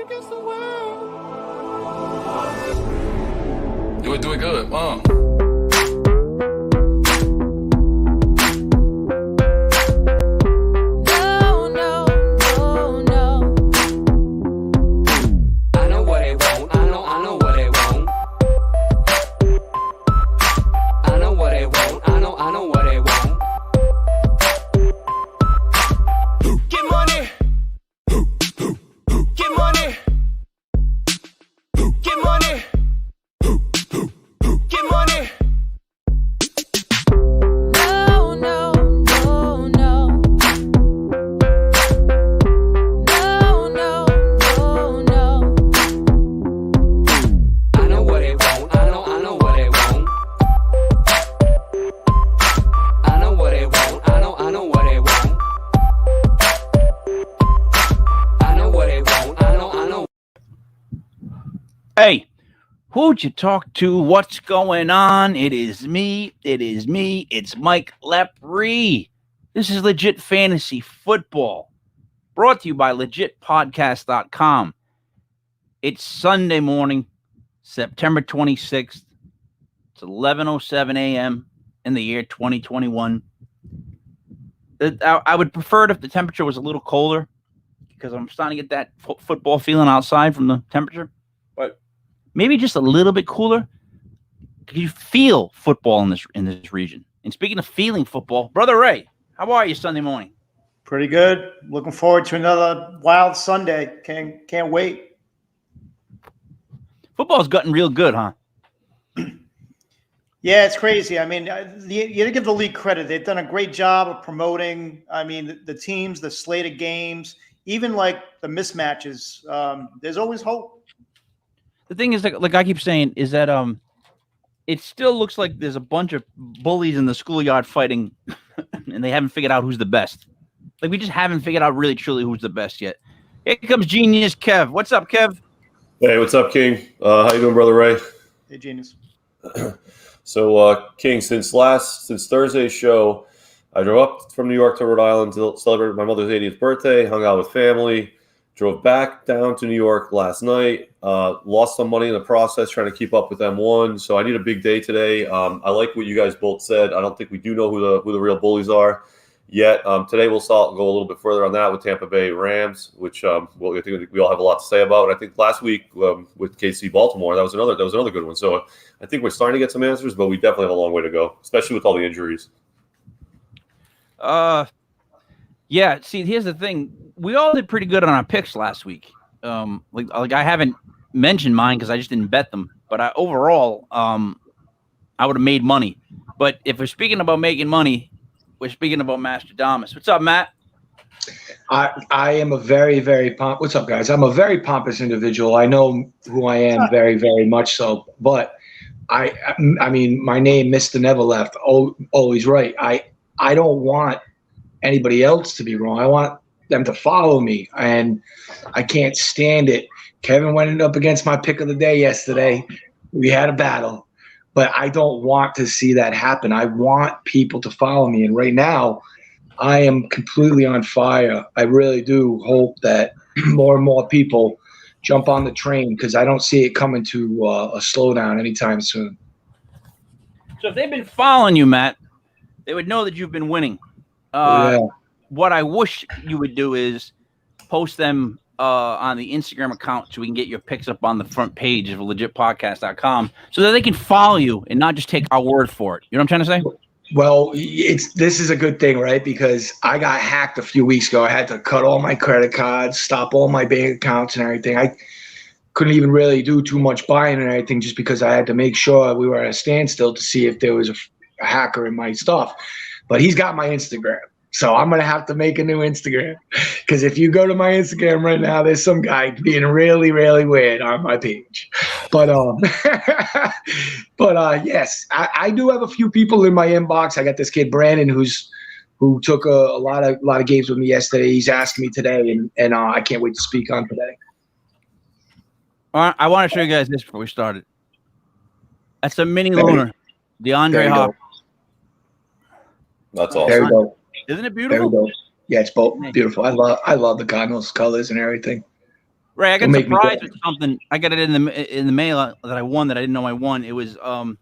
against the world. Do it good. Hey, who'd you talk to? What's going on? It is me. It's Mike Lepre. This is Legit Fantasy Football, brought to you by legitpodcast.com. It's Sunday morning, September 26th. It's 11:07 a.m. in the year 2021. I would prefer it if the temperature was a little colder, because I'm starting to get that football feeling outside from the temperature. But maybe just a little bit cooler. You feel football in this region. And speaking of feeling football, Brother Ray, how are you Sunday morning? Pretty good. Looking forward to another wild Sunday. Can't wait. Football's gotten real good, huh? Yeah, it's crazy. I mean, you got to give the league credit. They've done a great job of promoting. I mean, the teams, the slate of games, even like the mismatches. There's always hope. The thing is, like I keep saying, is that it still looks like there's a bunch of bullies in the schoolyard fighting, and they haven't figured out who's the best. Like, we just haven't figured out really, truly who's the best yet. Here comes Genius Kev. What's up, Kev? Hey, what's up, King? How you doing, Brother Ray? Hey, Genius. So, King, since Thursday's show, I drove up from New York to Rhode Island to celebrate my mother's 80th birthday, hung out with family, drove back down to New York last night, lost some money in the process trying to keep up with M1. So I need a big day today. I like what you guys both said. I don't think we do know who the real bullies are yet. Today we'll go a little bit further on that with Tampa Bay Rams, which I think we all have a lot to say about. And I think last week with KC Baltimore, that was another good one. So I think we're starting to get some answers, but we definitely have a long way to go, especially with all the injuries. Yeah. See, here's the thing. We all did pretty good on our picks last week. Like I haven't mentioned mine because I just didn't bet them. But overall, I would have made money. But if we're speaking about making money, we're speaking about Master Damas. What's up, Matt? I am a very, very what's up, guys? I'm a very pompous individual. I know who I am very, very much so. But I mean, my name, Mr. Never Left, always right. I don't want anybody else to be wrong. I want them to follow me, and I can't stand it. Kevin went up against my pick of the day yesterday. We had a battle, but I don't want to see that happen. I want people to follow me, and right now I am completely on fire. I really do hope that more and more people jump on the train, because I don't see it coming to a slowdown anytime soon. So if they've been following you, Matt, they would know that you've been winning. Yeah. What I wish you would do is post them on the Instagram account so we can get your picks up on the front page of legitpodcast.com so that they can follow you and not just take our word for it. You know what I'm trying to say? Well, this is a good thing, right? Because I got hacked a few weeks ago. I had to cut all my credit cards, stop all my bank accounts and everything. I couldn't even really do too much buying and everything just because I had to make sure we were at a standstill to see if there was a hacker in my stuff. But he's got my Instagram. So I'm going to have to make a new Instagram, because if you go to my Instagram right now, there's some guy being really, really weird on my page. But yes, I do have a few people in my inbox. I got this kid, Brandon, who took a lot of games with me yesterday. He's asking me today, and I can't wait to speak on today. I want to show you guys this before we started. That's a mini loaner, DeAndre Hopkins. That's awesome. There we go. Isn't it There we beautiful? go. Yeah, it's both beautiful. I love the Cardinals colors and everything. Ray, I got Don't make me surprised go. with something. I got it in the mail that I won that I didn't know I won. It was I'm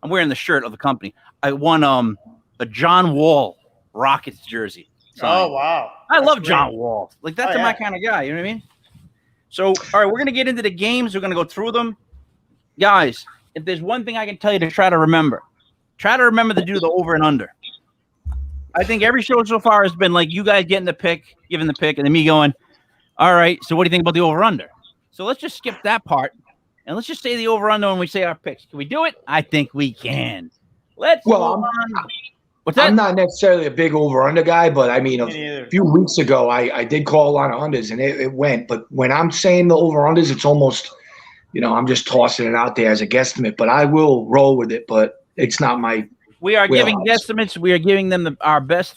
wearing the shirt of the company. I won a John Wall Rockets jersey. signed. Oh, wow. I That's love great. John Wall. Like that's Oh, my yeah. kind of guy. You know what I mean? So, all right, we're gonna get into the games. We're gonna go through them, guys. If there's one thing I can tell you to try to remember to do the over and under. I think every show so far has been like you guys giving the pick, and then me going, all right, so what do you think about the over under? So let's just skip that part and let's just say the over under when we say our picks. Can we do it? I think we can. Let's move on. What's that? I'm not necessarily a big over-under guy, but I mean, Me neither. a few weeks ago, I did call a lot of unders, and it went. But when I'm saying the over-unders, it's almost, I'm just tossing it out there as a guesstimate. But I will roll with it, but it's not my We are giving wheelhouse. guesstimates. We are giving them our best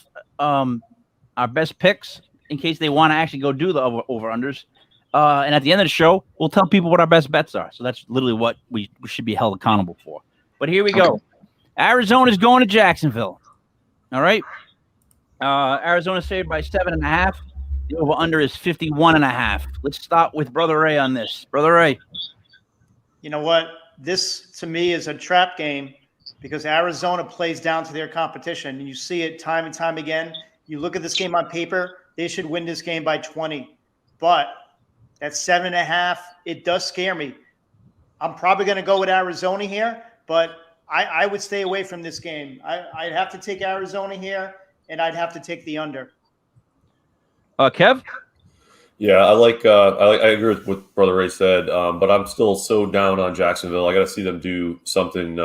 picks in case they want to actually go do the over-unders. And at the end of the show, we'll tell people what our best bets are. So that's literally what we should be held accountable for. But here we go. Okay. Arizona's going to Jacksonville. All right. Arizona's favored by 7.5. The over-under is 51.5. Let's start with Brother Ray on this. Brother Ray. You know what? This, to me, is a trap game because Arizona plays down to their competition. And you see it time and time again. You look at this game on paper, they should win this game by 20. But at 7.5, it does scare me. I'm probably going to go with Arizona here, but I would stay away from this game. I'd have to take Arizona here, and I'd have to take the under. Kev? Yeah, I agree with what Brother Ray said, but I'm still so down on Jacksonville. I got to see them do something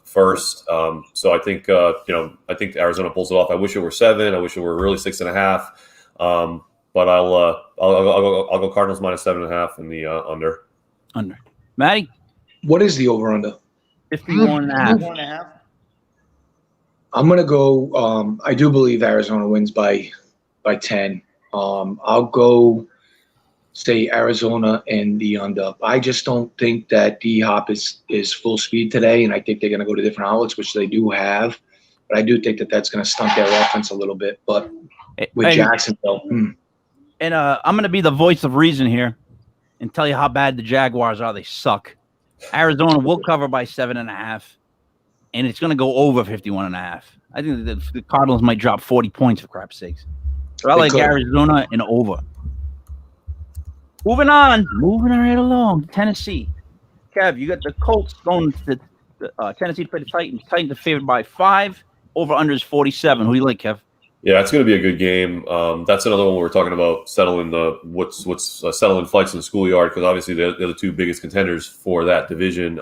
first. So I think I think Arizona pulls it off. I wish it were 7. I wish it were really 6.5. But I'll go Cardinals minus 7.5 in the under. Under. Matty? What is the over/under? 51.5. 1.5. I'm gonna go. I do believe Arizona wins by 10. I'll go say Arizona and the under. I just don't think that D-Hop is full speed today, and I think they're gonna go to different outlets, which they do have. But I do think that that's gonna stunt their offense a little bit. But with Jacksonville, And I'm going to be the voice of reason here and tell you how bad the Jaguars are. They suck. Arizona will cover by 7.5, and it's going to go over 51.5. I think the Cardinals might drop 40 points, for crap's sakes. So I like could. Arizona and over. Moving right along. Tennessee. Kev, you got the Colts going to Tennessee to play the Titans. Titans are favored by 5. Over under is 47. Who do you like, Kev? Yeah, it's going to be a good game. That's another one where we're talking about settling settling fights in the schoolyard because obviously they're the two biggest contenders for that division.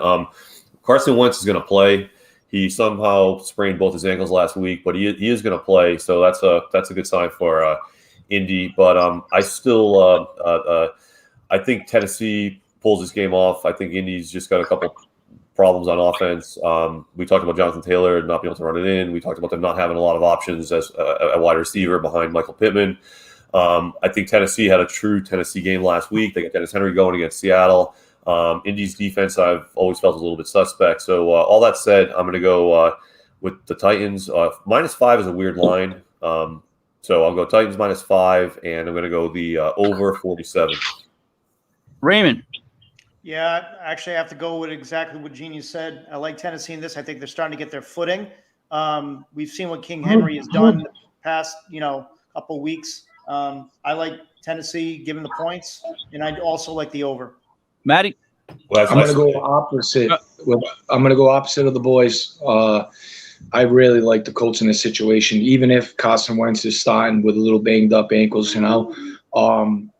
Carson Wentz is going to play. He somehow sprained both his ankles last week, but he is going to play. So that's a good sign for Indy. But I still I think Tennessee pulls this game off. I think Indy's just got a couple problems on offense. We talked about Jonathan Taylor not being able to run it in. We talked about them not having a lot of options as a wide receiver behind Michael Pittman. I think Tennessee had a true Tennessee game last week. They got Dennis Henry going against Seattle. Indy's defense I've always felt a little bit suspect. So all that said, I'm going to go with the Titans. -5 is a weird line. So I'll go Titans -5, and I'm going to go the over 47. Raymond. Yeah, actually, I have to go with exactly what Genius said. I like Tennessee in this. I think they're starting to get their footing. We've seen what King Henry has done the past, couple weeks. I like Tennessee given the points, and I also like the over. Matty? Well, I'm gonna go opposite. I'm gonna go opposite of the boys. I really like the Colts in this situation, even if Carson Wentz is starting with a little banged up ankles.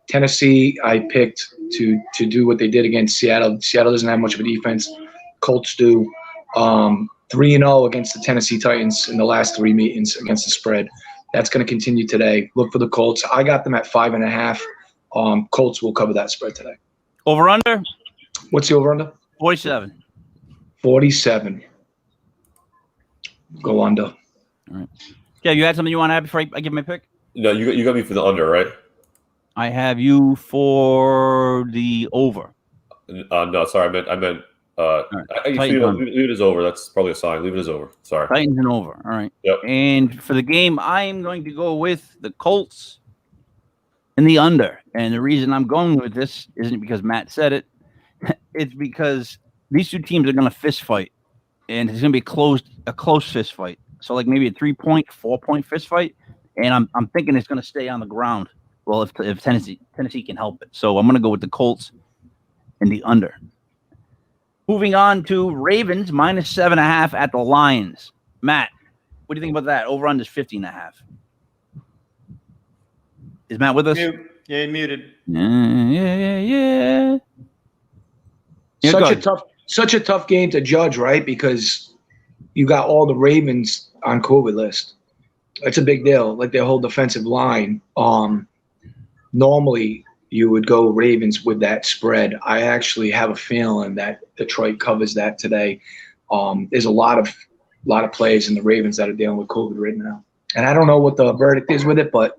Tennessee, I picked to do what they did against Seattle. Seattle doesn't have much of a defense. Colts do. 3-0 against the Tennessee Titans in the last 3 meetings against the spread. That's going to continue today. Look for the Colts. I got them at 5.5. Colts will cover that spread today. Over under? What's the over under? 47. 47. Go under. All right. Kev, you had something you want to add before I give my pick? No, you got me for the under, right? I have you for the over. No, sorry, I meant. Right. Leave it as over. That's probably a sign. Leave it as over. Sorry. Titans and over. All right. Yep. And for the game, I am going to go with the Colts in the under. And the reason I'm going with this isn't because Matt said it. It's because these two teams are going to fist fight, and it's going to be a close fist fight. So like maybe a 3-point, 4-point fist fight, and I'm thinking it's going to stay on the ground. Well, if Tennessee can help it, so I'm going to go with the Colts and the under. Moving on to Ravens -7.5 at the Lions. Matt, what do you think about that? Over under is 50.5. Is Matt with us? Yeah, muted. Yeah. Such a tough game to judge, right? Because you got all the Ravens on COVID list. It's a big deal. Like their whole defensive line. Normally you would go Ravens with that spread. I actually have a feeling that Detroit covers that today. There's a lot of players in the Ravens that are dealing with COVID right now, and I don't know what the verdict is with it, but.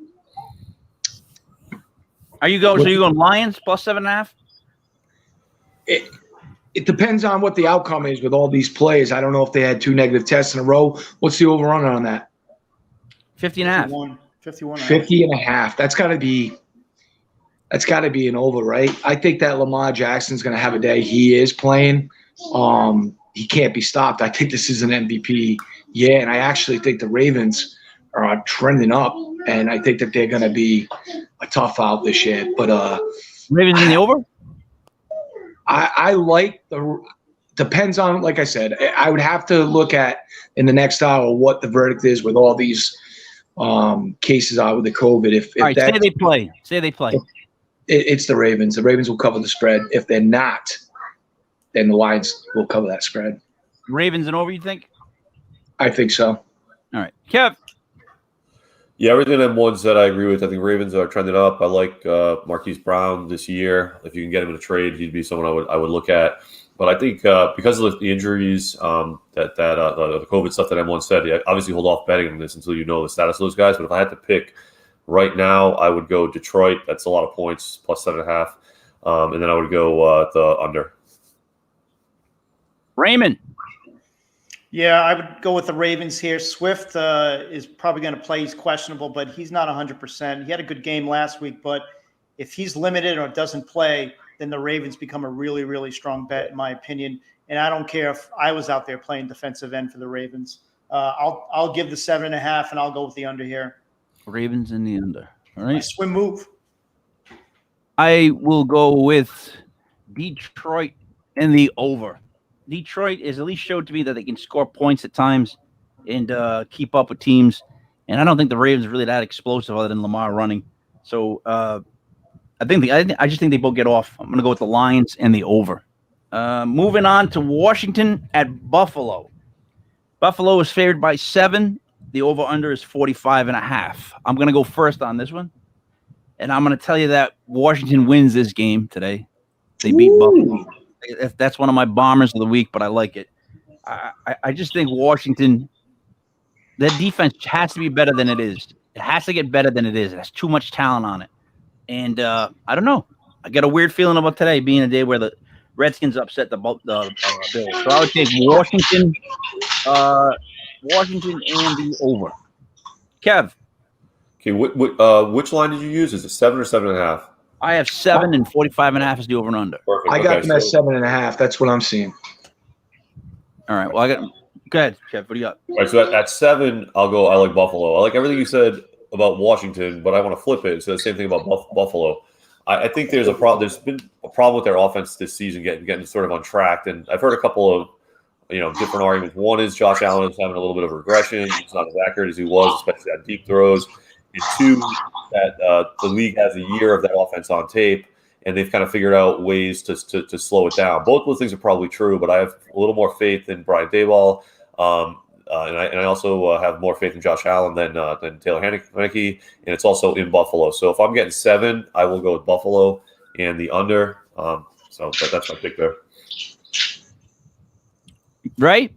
So you going Lions +7.5? It depends on what the outcome is with all these plays. I don't know if they had 2 negative tests in a row. What's the over-under on that? 50.5. 50.5. That's got to be an over, right? I think that Lamar Jackson's going to have a day. He is playing. He can't be stopped. I think this is an MVP. Yeah, and I actually think the Ravens are trending up, and I think that they're going to be a tough out this year. But Ravens in the over? I like depends on, like I said, I would have to look at in the next hour what the verdict is with all these cases out with the COVID. If all right, say they play. It's the Ravens. The Ravens will cover the spread. If they're not, then the Lions will cover that spread. Ravens and over, you think? I think so. All right. Kev? Yeah, everything that one said I agree with. I think Ravens are trending up. I like Marquise Brown this year. If you can get him in a trade, he'd be someone I would look at. But I think because of the injuries, the COVID stuff that M1 said, yeah, obviously hold off betting on this until you know the status of those guys. But if I had to pick right now, I would go Detroit. That's a lot of points, +7.5. And then I would go the under. Raymond? Yeah, I would go with the Ravens here. Swift is probably going to play. He's questionable, but he's not 100%. He had a good game last week, but if he's limited or doesn't play, then the Ravens become a really, really strong bet, in my opinion. And I don't care if I was out there playing defensive end for the Ravens. I'll give the 7.5, and I'll go with the under here. Ravens in the under. All right. Swim move. I will go with Detroit in the over. Detroit is at least showed to me that they can score points at times and keep up with teams. And I don't think the Ravens are really that explosive other than Lamar running. So I just think they both get off. I'm going to go with the Lions and the over. Moving on to Washington at Buffalo. Buffalo is favored by 7. The over-under is 45.5. I'm going to go first on this one. And I'm going to tell you that Washington wins this game today. They beat Buffalo. That's one of my bombers of the week, but I like it. I just think Washington, their defense has to be better than it is. It has to get better than it is. It has too much talent on it. And I don't know. I got a weird feeling about today being a day where the Redskins upset the Bills. So I would take Washington and the over. Kev. Okay, which line did you use? Is it 7 or 7.5? I have 7 and 45.5 is the over and under. Perfect. I got them at 7.5. That's what I'm seeing. All right. Well, go ahead, Kev. What do you got? All right, so at 7, I like Buffalo. I like everything you said about Washington, but I want to flip it. So the same thing about Buffalo. I think there's a problem. There's been a problem with their offense this season, getting sort of on track. And I've heard a couple of different arguments. One is Josh Allen is having a little bit of regression. He's not as accurate as he was, especially on deep throws. And 2, that the league has a year of that offense on tape, and they've kind of figured out ways to slow it down. Both those things are probably true, but I have a little more faith in Brian Daboll, and I also have more faith in Josh Allen than Taylor Heinicke, and it's also in Buffalo. So if I'm getting 7, I will go with Buffalo and the under. So that's my pick there. Right?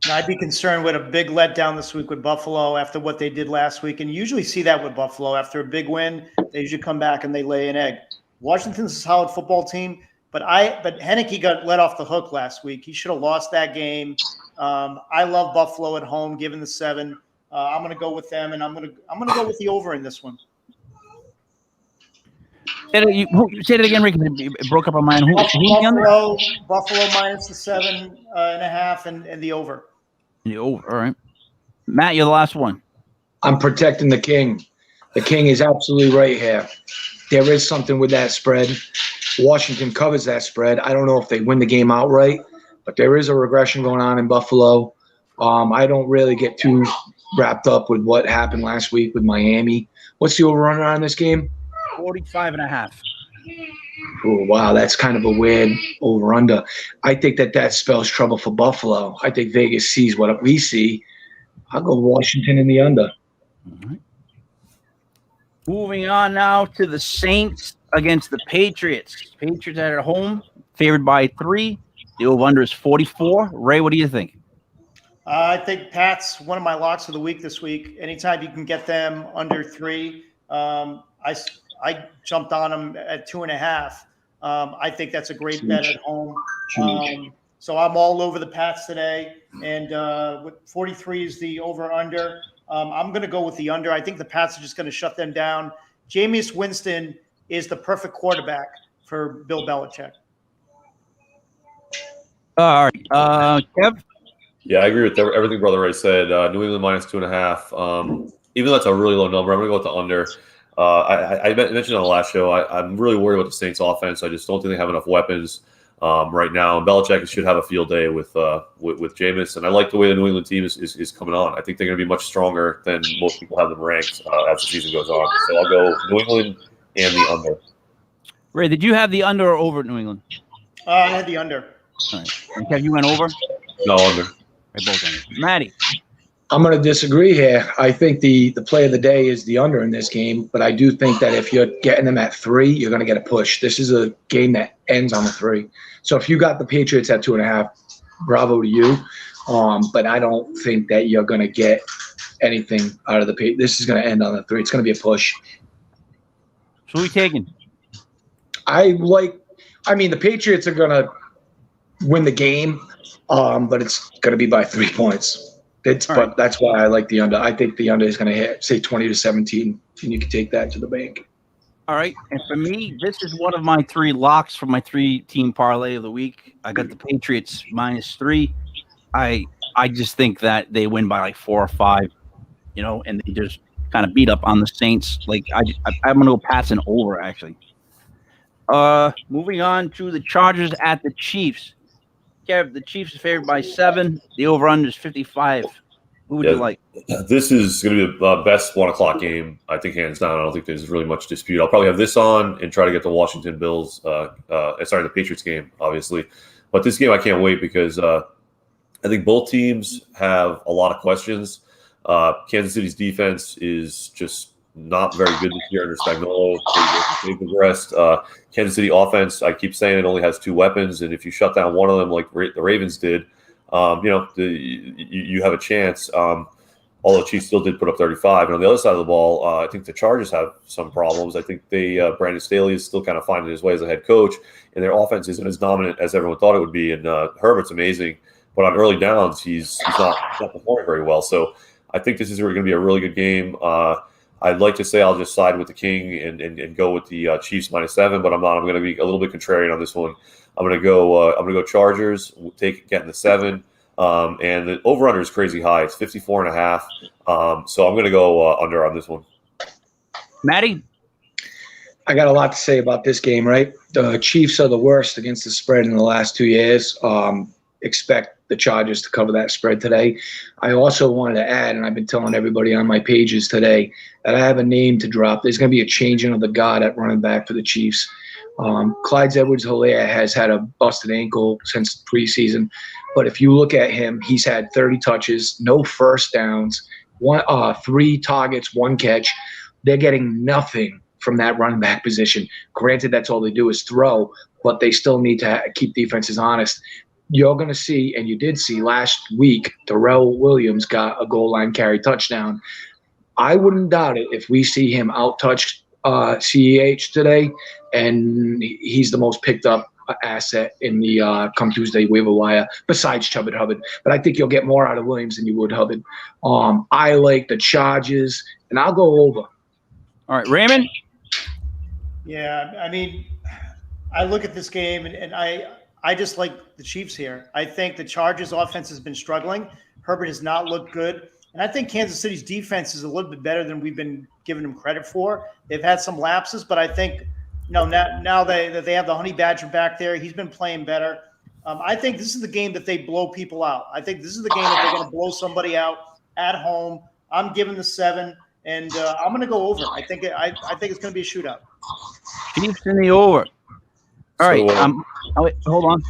I'd be concerned with a big letdown this week with Buffalo after what they did last week. And you usually see that with Buffalo. After a big win, they usually come back and they lay an egg. Washington's a solid football team, but Heinicke got let off the hook last week. He should have lost that game. I love Buffalo at home, given the 7. I'm going to go with them, and I'm going to go with the over in this one. Say that again, Rick. It broke up on mine. Who's the under? Buffalo minus the 7.5 and the over. The over. All right. Matt, you're the last one. I'm protecting the king. The king is absolutely right here. There is something with that spread. Washington covers that spread. I don't know if they win the game outright, but there is a regression going on in Buffalo. I don't really get too wrapped up with what happened last week with Miami. What's the over-under on this game? 45.5. Oh, wow, that's kind of a weird over-under. I think that spells trouble for Buffalo. I think Vegas sees what we see. I'll go Washington in the under. All right. Moving on now to the Saints against the Patriots. Patriots at home, favored by 3. The over-under is 44. Ray, what do you think? I think Pat's one of my locks of the week this week. Anytime you can get them under 3, I jumped on them at 2.5. I think that's a great bet at home. So I'm all over the Pats today. And with 43 is the over-under. I'm going to go with the under. I think the Pats are just going to shut them down. Jameis Winston is the perfect quarterback for Bill Belichick. All right. Kev? Yeah, I agree with everything Brother Ray said. New England minus 2.5. Even though that's a really low number, I'm going to go with the under. I mentioned on the last show, I'm really worried about the Saints offense. I just don't think they have enough weapons right now. And Belichick should have a field day with Jameis. And I like the way the New England team is coming on. I think they're going to be much stronger than most people have them ranked as the season goes on. So I'll go New England and the under. Ray, did you have the under or over at New England? I had the under. All right. And Kev, you went over? No, under. Both under. Matty? I'm going to disagree here. I think the play of the day is the under in this game, but I do think that if you're getting them at 3, you're going to get a push. This is a game that ends on the 3. So if you got the Patriots at 2.5, bravo to you. But I don't think that you're going to get anything out of the Patriots. This is going to end on the 3. It's going to be a push. So who are we taking? The Patriots are going to win the game, but it's going to be by 3 points. But that's why I like the under. I think the under is going to hit, say, 20-17, and you can take that to the bank. All right. And for me, this is one of my 3 locks for my 3-team parlay of the week. I got the Patriots minus 3. I just think that they win by like 4 or 5, and they just kind of beat up on the Saints. I'm going to go Pats and over, actually. Moving on to the Chargers at the Chiefs. Kev, the Chiefs are favored by 7. The over-under is 55. Who would you like? This is going to be the best 1 o'clock game, I think, hands down. I don't think there's really much dispute. I'll probably have this on and try to get the Washington Bills, the Patriots game, obviously. But this game I can't wait because I think both teams have a lot of questions. Kansas City's defense is just not very good this year under Spagnuolo. They progressed. Kansas City offense, I keep saying it only has 2 weapons, and if you shut down one of them like the Ravens did, you have a chance. Although Chiefs still did put up 35. And on the other side of the ball, I think the Chargers have some problems. I think Brandon Staley is still kind of finding his way as a head coach, and their offense isn't as dominant as everyone thought it would be. And Herbert's amazing, but on early downs, he's not performing very well. So I think this is going to be a really good game. I'd like to say I'll just side with the King and go with the Chiefs minus 7, but I'm not. I'm going to be a little bit contrarian on this one. I'm going to go Chargers. Getting the 7, and the over/under is crazy high. It's 54.5. So I'm going to go under on this one. Matty, I got a lot to say about this game. Right, the Chiefs are the worst against the spread in the last 2 years. Expect the Chargers to cover that spread today. I also wanted to add, and I've been telling everybody on my pages today, that I have a name to drop. There's going to be a changing of the guard at running back for the Chiefs. Clyde Edwards-Helaire has had a busted ankle since preseason, but if you look at him, he's had 30 touches, no first downs, 3 targets, 1 catch. They're getting nothing from that running back position. Granted, that's all they do is throw, but they still need to keep defenses honest. You're going to see, and you did see last week, Darrell Williams got a goal line carry touchdown. I wouldn't doubt it if we see him out-touch CEH today, and he's the most picked up asset in the come Tuesday waiver wire, besides Chubb and Hubbard. But I think you'll get more out of Williams than you would Hubbard. I like the Chargers, and I'll go over. All right, Raymond? Yeah, I mean, I look at this game and I just like the Chiefs here. I think the Chargers offense has been struggling. Herbert has not looked good. And I think Kansas City's defense is a little bit better than we've been giving them credit for. They've had some lapses, but I think now that they have the Honey Badger back there, he's been playing better. I think this is the game that they blow people out. I think this is the game that they're going to blow somebody out at home. I'm giving the 7, and I'm going to go over. I think it's going to be a shootout. Chiefs in the over. All right. wait, hold on.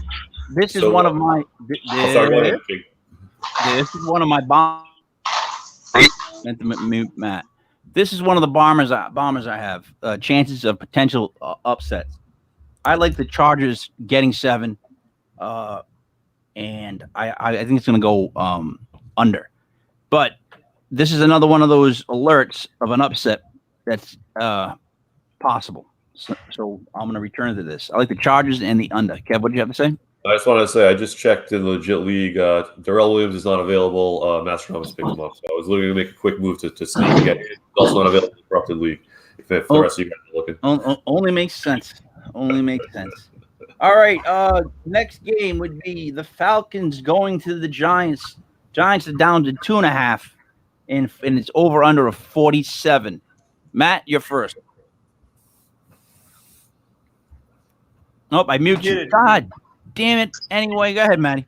This is one of my. This is one of my bombers. Matt. This is one of the bombers I have. Chances of potential upsets. I like the Chargers getting 7, and I think it's going to go under. But this is another one of those alerts of an upset that's possible. So I'm going to return to this. I like the Chargers and the under. Kev, what do you have to say? I just want to say I just checked in the legit league. Darrell Williams is not available. Mastronomous picked him up, so I was literally going to make a quick move to sneak and get him. He's also not available in the corrupted league. If the rest of you guys are looking, only makes sense. Only makes sense. All right. Next game would be the Falcons going to the Giants. Giants are down to 2.5, and it's over under of 47. Matt, you're first. Nope, I mute you. God damn it. Anyway, go ahead, Matty.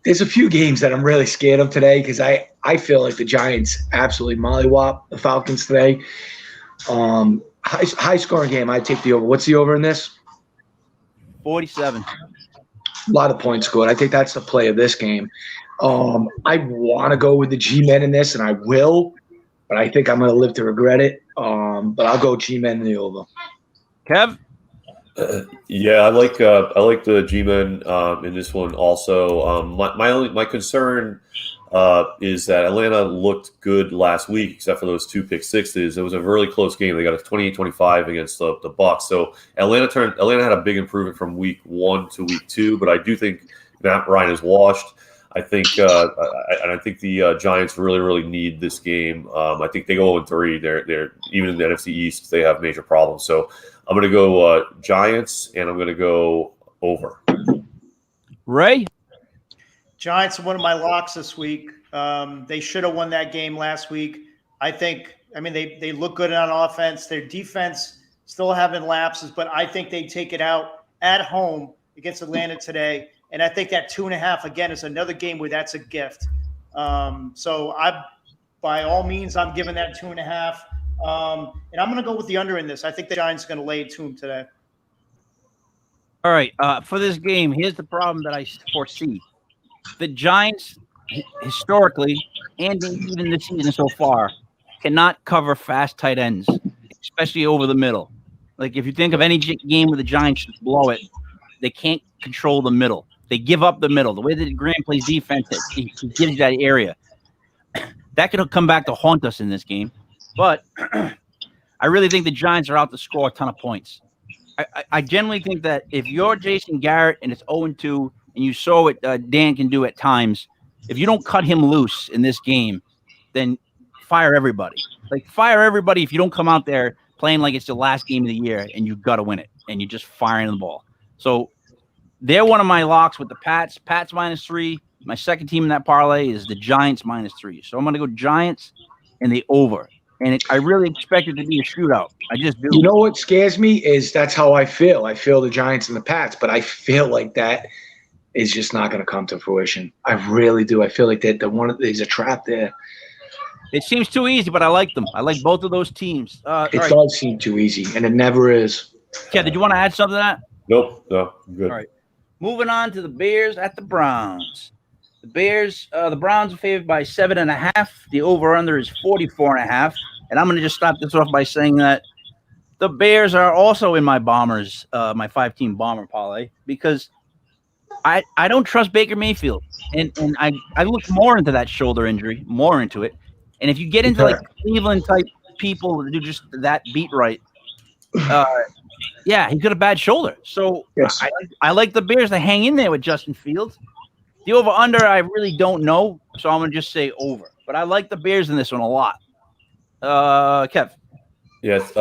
There's a few games that I'm really scared of today because I feel like the Giants absolutely mollywop the Falcons today. High scoring game. I take the over. What's the over in this? 47. A lot of points scored. I think that's the play of this game. I want to go with the G-Men in this, and I will, but I think I'm going to live to regret it. But I'll go G-Men in the over. Kev? Yeah, I like the G-Men in this one also. My concern is that Atlanta looked good last week, except for those 2 pick sixes. It was a really close game. They got a 28-25 against the Bucs. So Atlanta had a big improvement from week 1 to week 2, but I do think Matt Ryan is washed. I think the Giants really need this game. I think they go 0-3. They're even in the NFC East, they have major problems. So I'm going to go Giants, and I'm going to go over. Ray? Giants are one of my locks this week. They should have won that game last week. They look good on offense. Their defense still having lapses, but I think they take it out at home against Atlanta today. And I think that 2.5, again, is another game where that's a gift. So by all means, I'm giving that 2.5. And I'm going to go with the under in this. I think the Giants are going to lay it to them today. All right. For this game, here's the problem that I foresee. The Giants, historically, and even this season so far, cannot cover fast tight ends, especially over the middle. Like, if you think of any game where the Giants just blow it, they can't control the middle. They give up the middle. The way that Graham plays defense, he gives you that area. That could come back to haunt us in this game. But I really think the Giants are out to score a ton of points. I generally think that if you're Jason Garrett and it's 0-2, and you saw what Dan can do at times, if you don't cut him loose in this game, then fire everybody. Like, fire everybody if you don't come out there playing like it's the last game of the year and you've got to win it and you're just firing the ball. So they're one of my locks with the Pats. Pats -3. My second team in that parlay is the Giants -3. So I'm going to go Giants and the over. And I really expect it to be a shootout. I just do. You know what scares me is that's how I feel. I feel the Giants and the Pats, but I feel like that is just not going to come to fruition. I really do. I feel like there's a trap there. It seems too easy, but I like them. I like both of those teams. It does seem too easy, and it never is. Yeah, did you want to add something to that? Nope. No, I'm good. All right. Moving on to the Bears at the Browns. The Browns are favored by 7.5. The over-under is 44.5. And I'm going to just stop this off by saying that the Bears are also in my Bombers, my 5-team Bomber parlay, because I don't trust Baker Mayfield. And I look more into that shoulder injury, more into it. And if you get into like Cleveland-type people that do just that beat right, yeah, he's got a bad shoulder. So yes. I like the Bears to hang in there with Justin Fields. The over-under, I really don't know, so I'm going to just say over. But I like the Bears in this one a lot. Kev? Yes.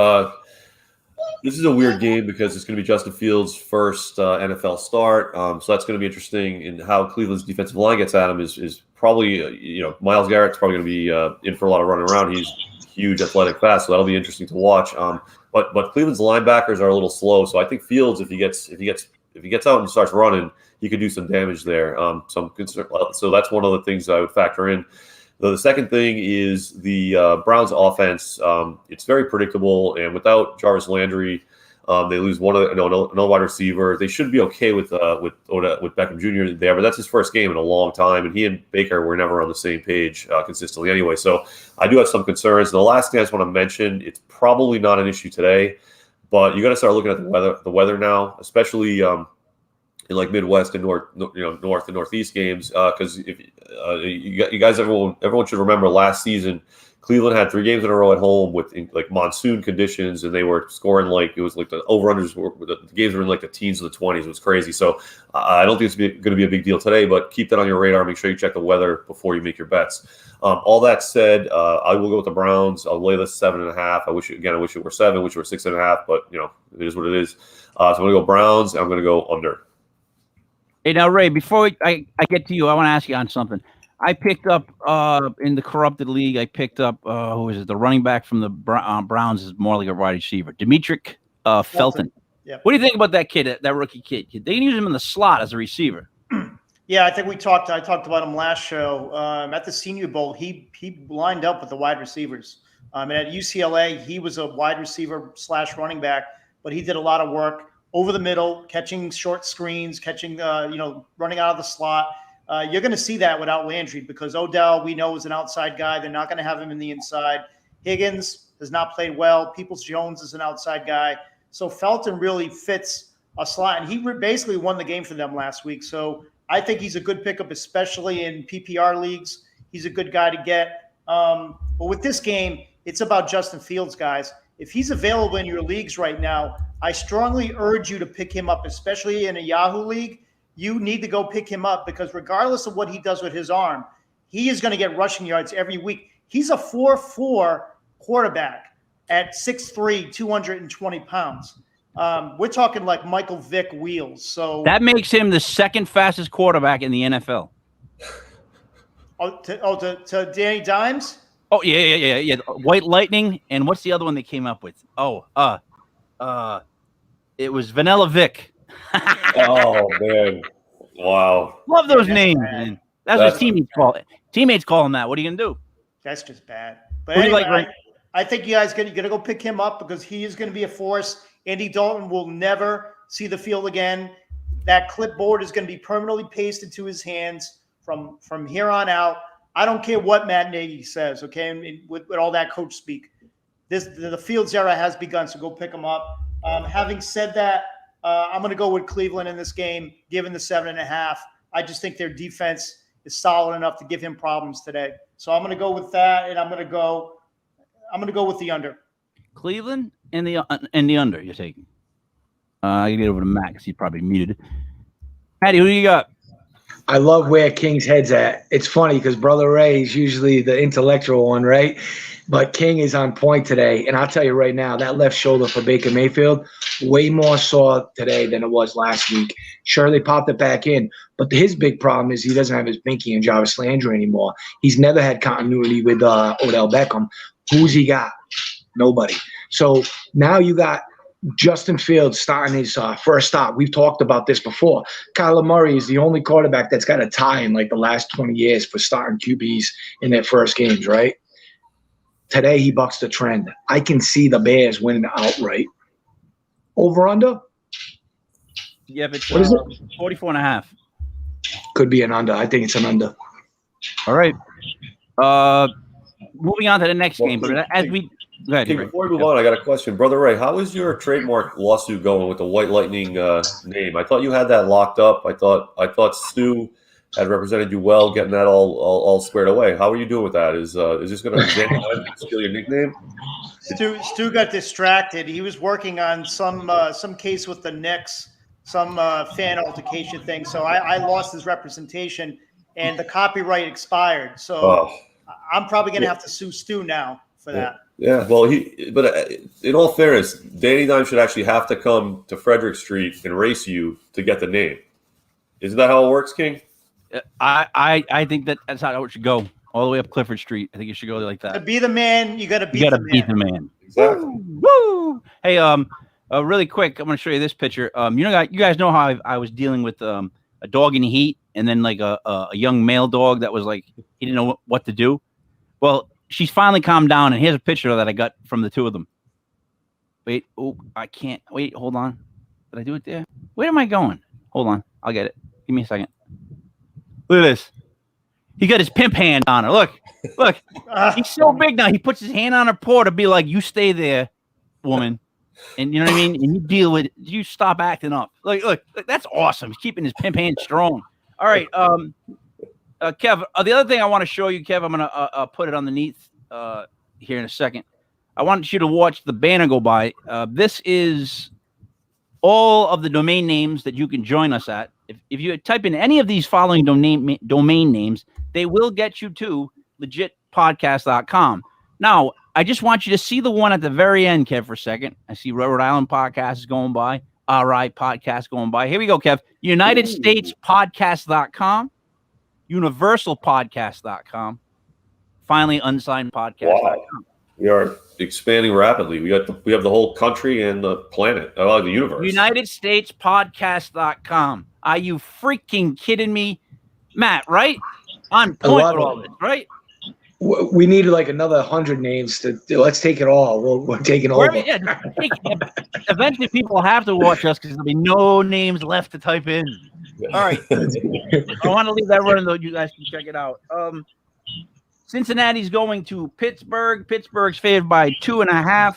This is a weird game because it's going to be Justin Fields' first NFL start. So that's going to be interesting. And how Cleveland's defensive line gets at him is probably, Myles Garrett's probably going to be in for a lot of running around. He's huge, athletic, fast, so that'll be interesting to watch. But Cleveland's linebackers are a little slow, so I think Fields, if he gets out and starts running, he could do some damage there. So that's one of the things I would factor in. The second thing is the Browns offense. It's very predictable, and without Jarvis Landry, they lose no wide receiver. They should be okay with Beckham Jr. there, but that's his first game in a long time, and he and Baker were never on the same page consistently anyway. So I do have some concerns. And the last thing I just want to mention, it's probably not an issue today, but you got to start looking at the weather now, especially in like Midwest and North and Northeast games, because if you guys, everyone should remember last season, Cleveland had 3 games in a row at home with like monsoon conditions, and they were scoring the over-unders the games were in like the teens of the 20s. It was crazy. So I don't think it's going to be a big deal today, but keep that on your radar. Make sure you check the weather before you make your bets. All that said, I will go with the Browns. I'll lay this 7.5. I wish it were 7. I wish it were 6.5, but it is what it is. So I'm going to go Browns. I'm going to go under. Hey, now, Ray, before I get to you, I want to ask you on something. I picked up in the corrupted league, who is it? The running back from the Browns is more like a wide receiver. Demetric Felton. Yep. What do you think about that kid, that rookie kid? They can use him in the slot as a receiver. Yeah, I think I talked about him last show. At the Senior Bowl, he lined up with the wide receivers. And at UCLA, he was a wide receiver / running back, but he did a lot of work over the middle, catching short screens, running out of the slot. You're going to see that without Landry because Odell, we know, is an outside guy. They're not going to have him in the inside. Higgins has not played well. Peoples-Jones is an outside guy. So Felton really fits a slot, and he basically won the game for them last week. So I think he's a good pickup, especially in PPR leagues. He's a good guy to get. But with this game, it's about Justin Fields, guys. If he's available in your leagues right now, I strongly urge you to pick him up, especially in a Yahoo league. You need to go pick him up because regardless of what he does with his arm, he is going to get rushing yards every week. He's a 4.4 quarterback at 6'3", 220 pounds. We're talking like Michael Vick wheels. So that makes him the second fastest quarterback in the NFL. To Danny Dimes? Oh, yeah. White Lightning, and what's the other one they came up with? It was Vanilla Vic. Oh, man. Wow. Love those names, man. That's what his teammates call it. Teammates call him that. What are you going to do? That's just bad. But anyway, I think you guys you're going to go pick him up because he is going to be a force. Andy Dalton will never see the field again. That clipboard is going to be permanently pasted to his hands from here on out. I don't care what Matt Nagy says, okay, and with all that coach speak. The Fields era has begun, so go pick him up. Having said that, I'm going to go with Cleveland in this game, given the 7.5. I just think their defense is solid enough to give him problems today. So I'm going to go with that, and I'm going to go with the under. Cleveland and the under you're taking. I can get over to Matt because he's probably muted. Patty, who do you got? I love where King's head's at. It's funny because Brother Ray is usually the intellectual one, right? But King is on point today. And I'll tell you right now, that left shoulder for Baker Mayfield, way more sore today than it was last week. Sure, they popped it back in. But his big problem is he doesn't have his Binky and Jarvis Landry anymore. He's never had continuity with Odell Beckham. Who's he got? Nobody. So now you got Justin Fields starting his first stop. We've talked about this before. Kyler Murray is the only quarterback that's got a tie in like the last 20 years for starting QBs in their first games, right? Today he bucks the trend. I can see the Bears winning outright. Over under? Yeah, but what is it? 44.5. Could be an under. I think it's an under. All right. Moving on to the next game, but as we go ahead, before we move on, I got a question, Brother Ray. How is your trademark lawsuit going with the White Lightning name? I thought you had that locked up. I thought Stu had represented you well, getting that all squared away. How are you doing with that? Is this going to steal your nickname? Stu got distracted. He was working on some case with the Knicks, some fan altercation thing. So I lost his representation, and the copyright expired. So I'm probably going to have to sue Stu now for that. Yeah, well, in all fairness, Danny Dime should actually have to come to Frederick Street and race you to get the name. Isn't that how it works, King? I think that's how it should go. All the way up Clifford Street. I think it should go like that. To be the man, you got to beat beat the man. Exactly. Woo! Hey, really quick, I'm going to show you this picture. You guys know how I was dealing with a dog in the heat, and then like a young male dog that was like he didn't know what to do. Well, she's finally calmed down, and here's a picture that I got from the two of them. Wait, I can't. Wait, hold on. Did I do it there? Where am I going? Hold on, I'll get it. Give me a second. Look at this. He got his pimp hand on her. Look. He's so big now. He puts his hand on her paw to be like, "You stay there, woman." And you know what I mean? And you deal with it. You stop acting up. Look, that's awesome. He's keeping his pimp hand strong. All right. Kev, the other thing I want to show you, Kev, I'm going to put it underneath here in a second. I want you to watch the banner go by. This is all of the domain names that you can join us at. If you type in any of these following domain names, they will get you to legitpodcast.com. Now, I just want you to see the one at the very end, Kev, for a second. I see Rhode Island Podcast is going by. RI Podcast going by. Here we go, Kev. UnitedStatesPodcast.com. UniversalPodcast.com. Finally, UnsignedPodcast.com. Wow. We are expanding rapidly. We have the whole country and the planet, the universe. UnitedStatesPodcast.com. Are you freaking kidding me? Matt, right? On point with all this, right? We needed like another 100 names to do. Let's take it all. We're taking over. Yeah, eventually, people have to watch us because there'll be no names left to type in. All right. I want to leave that running, though. You guys can check it out. Cincinnati's going to Pittsburgh. Pittsburgh's favored by 2.5.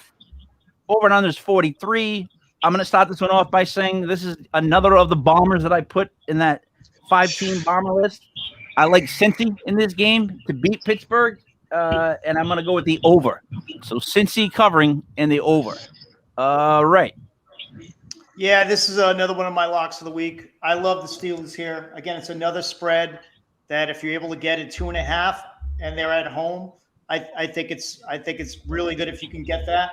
Over and under is 43. I'm going to start this one off by saying this is another of the bombers that I put in that 5-team bomber list. I like Cincy in this game to beat Pittsburgh, and I'm going to go with the over. So Cincy covering and the over. Right. Yeah, this is another one of my locks of the week. I love the Steelers here. Again, it's another spread that if you're able to get it 2.5 and they're at home, I think it's really good if you can get that.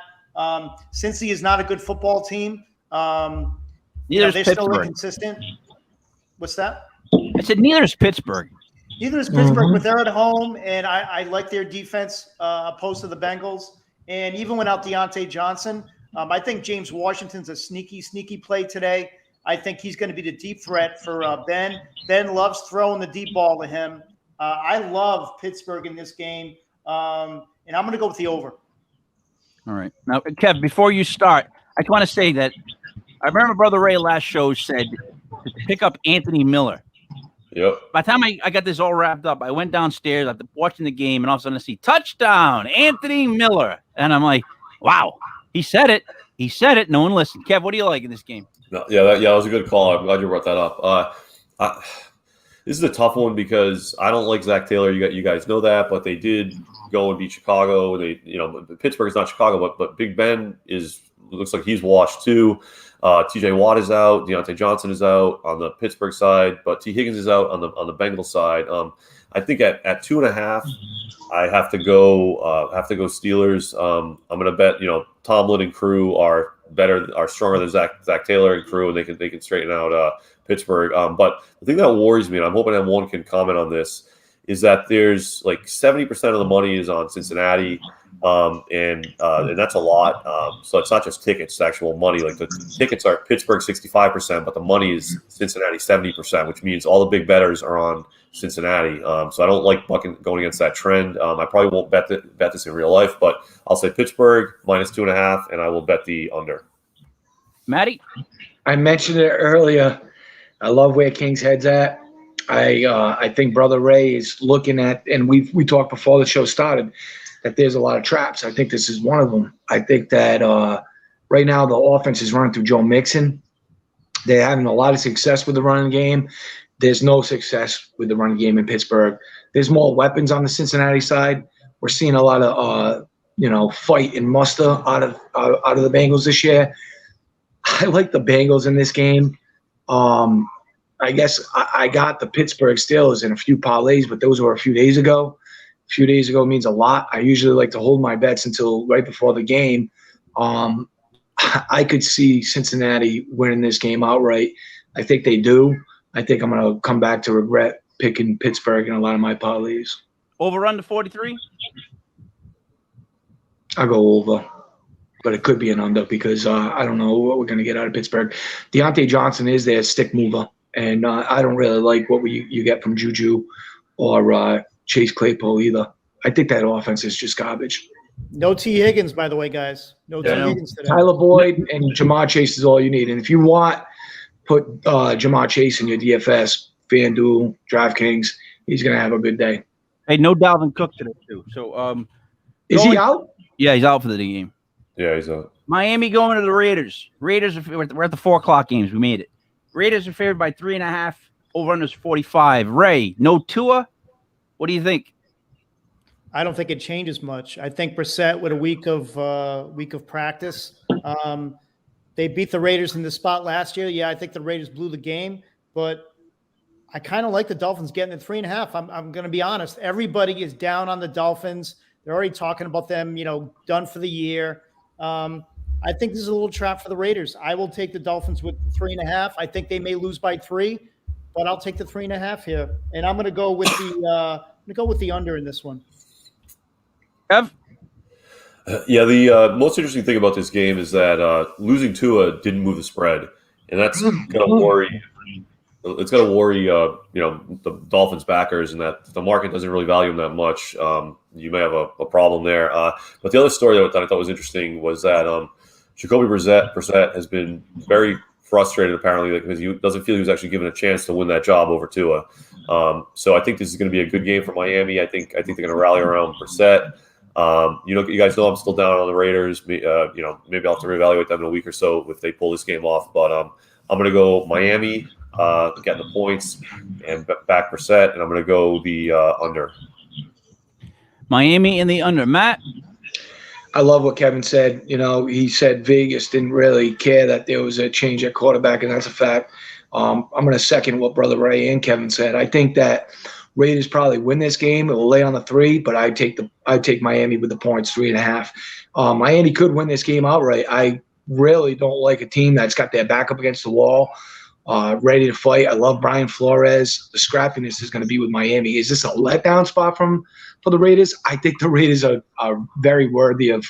Cincy is not a good football team. They're still inconsistent. What's that? I said neither is Pittsburgh. Neither is Pittsburgh, but they're at home, and I like their defense opposed to the Bengals. And even without Deontay Johnson, I think James Washington's a sneaky play today. I think he's going to be the deep threat for Ben. Ben loves throwing the deep ball to him. I love Pittsburgh in this game, and I'm going to go with the over. All right. Now, Kev, before you start, I just want to say that I remember Brother Ray last show said to pick up Anthony Miller. Yep. By the time I got this all wrapped up, I went downstairs after watching the game, and all of a sudden I see touchdown, Anthony Miller. And I'm like, wow, he said it. He said it. No one listened. Kev, what do you like in this game? That was a good call. I'm glad you brought that up. This is a tough one because I don't like Zach Taylor. You guys know that, but they did go and beat Chicago. Pittsburgh is not Chicago, but Big Ben looks like he's washed too. T.J. Watt is out. Deontay Johnson is out on the Pittsburgh side, but T. Higgins is out on the Bengals side. I think at 2.5, I have to go Steelers. I'm going to bet Tomlin and crew are stronger than Zach Taylor and crew, and they can straighten out Pittsburgh. But the thing that worries me, and I'm hoping everyone can comment on this, is that there's like 70% of the money is on Cincinnati. And that's a lot. So it's not just tickets, it's actual money. Like the tickets are Pittsburgh 65%, but the money is Cincinnati 70%, which means all the big bettors are on Cincinnati. So I don't like going against that trend. I probably won't bet this in real life, but I'll say Pittsburgh minus 2.5, and I will bet the under. Matty? I mentioned it earlier. I love where King's head's at. I think Brother Ray is looking at, and we talked before the show started, that there's a lot of traps. I think this is one of them. I think that right now the offense is running through Joe Mixon. They're having a lot of success with the running game. There's no success with the running game in Pittsburgh. There's more weapons on the Cincinnati side. We're seeing a lot of fight and muster out of the Bengals this year. I like the Bengals in this game. I guess I got the Pittsburgh Steelers in a few parlays, but those were a few days ago. few days ago means a lot. I usually like to hold my bets until right before the game. I could see Cincinnati winning this game outright. I think they do. I think I'm going to come back to regret picking Pittsburgh in a lot of my parlays. Over under 43? I'll go over. But it could be an under because I don't know what we're going to get out of Pittsburgh. Deontay Johnson is their stick mover, and I don't really like what you get from Juju or Chase Claypool either. I think that offense is just garbage. No T. Higgins, by the way, guys. No T. Higgins today. Tyler Boyd and Jamar Chase is all you need. And if you want, put Jamar Chase in your DFS, FanDuel, DraftKings. He's going to have a good day. Hey, no Dalvin Cook today, too. So, is he out? Yeah, he's out for the game. Yeah, he's out. Miami going to the Raiders. Raiders, we're at the 4 o'clock games. We made it. Raiders are favored by 3.5. Over-under 45. Ray, no Tua? What do you think? I don't think it changes much. I think Brissett with a week of practice. They beat the Raiders in the spot last year. Yeah, I think the Raiders blew the game, but I kind of like the Dolphins getting at 3.5. I'm going to be honest. Everybody is down on the Dolphins. They're already talking about them, done for the year. I think this is a little trap for the Raiders. I will take the Dolphins with 3.5. I think they may lose by 3, but I'll take the 3.5 here, and I'm going to go with the under in this one. Kev? Yeah, the most interesting thing about this game is that losing Tua didn't move the spread, and that's going to worry. It's going to worry, the Dolphins backers, and that the market doesn't really value them that much. You may have a problem there. But the other story that I thought was interesting was that Jacoby Brissett has been very frustrated apparently because he doesn't feel he was actually given a chance to win that job over Tua. So I think this is going to be a good game for Miami. I think they're going to rally around Brissett. You guys know I'm still down on the Raiders. Maybe I'll have to reevaluate them in a week or so if they pull this game off. But I'm going to go Miami. Getting the points and back Brissett, and I'm going to go the under. Miami in the under. Matt? I love what Kevin said. He said Vegas didn't really care that there was a change at quarterback, and that's a fact. I'm going to second what Brother Ray and Kevin said. I think that Raiders probably win this game. It will lay on the 3, but I'd take Miami with the points, 3.5. Miami could win this game outright. I really don't like a team that's got their back up against the wall. Ready to fight. I love Brian Flores. The scrappiness is going to be with Miami. Is this a letdown spot for the Raiders? I think the Raiders are very worthy of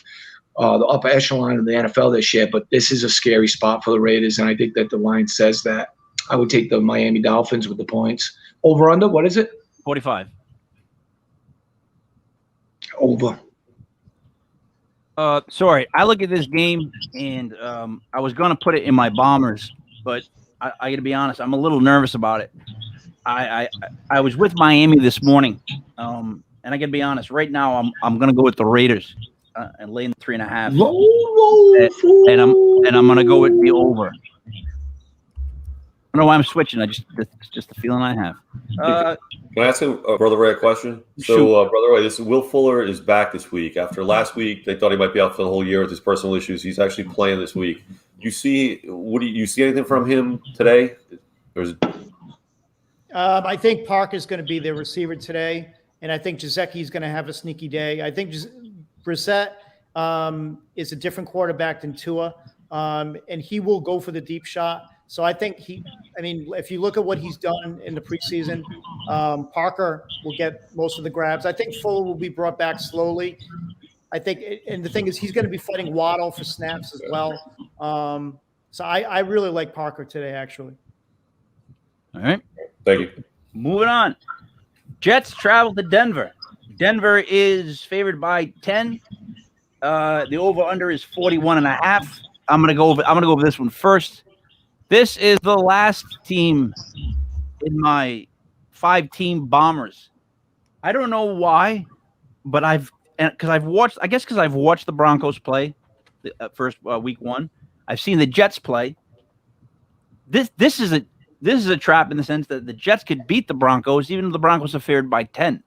the upper echelon of the NFL this year, but this is a scary spot for the Raiders, and I think that the line says that. I would take the Miami Dolphins with the points. Over under, what is it? 45. Over. Sorry, I look at this game, and I was going to put it in my Bombers, but I got to be honest, I'm a little nervous about it. I was with Miami this morning, and I got to be honest. Right now, I'm going to go with the Raiders and lay in 3.5, and I'm going to go with the over. I don't know why I'm switching. It's just the feeling I have. Can I ask Brother Ray a question? So, Brother Ray, Will Fuller is back this week. After last week, they thought he might be out for the whole year with his personal issues. He's actually playing this week. You see anything from him today? I think Parker's going to be their receiver today, and I think Gesicki's going to have a sneaky day. I think Brissett is a different quarterback than Tua, and he will go for the deep shot. So I think if you look at what he's done in the preseason, Parker will get most of the grabs. I think Fuller will be brought back slowly. I think, and the thing is, he's going to be fighting Waddle for snaps as well. So I really like Parker today, actually. All right. Thank you. Moving on. Jets travel to Denver. Denver is favored by 10. The over/under is 41.5. I'm gonna go over this one first. This is the last team in my 5-team Bombers. I don't know why, but I've watched the Broncos play the first week 1. I've seen the Jets play. This is a trap in the sense that the Jets could beat the Broncos, even though the Broncos are favored by 10.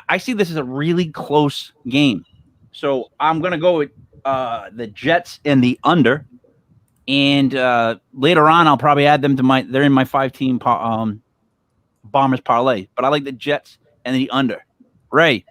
I see this as a really close game. So I'm going to go with the Jets and the under. And later on, I'll probably add them to they're in my 5-team Bombers parlay. But I like the Jets and the under. Ray.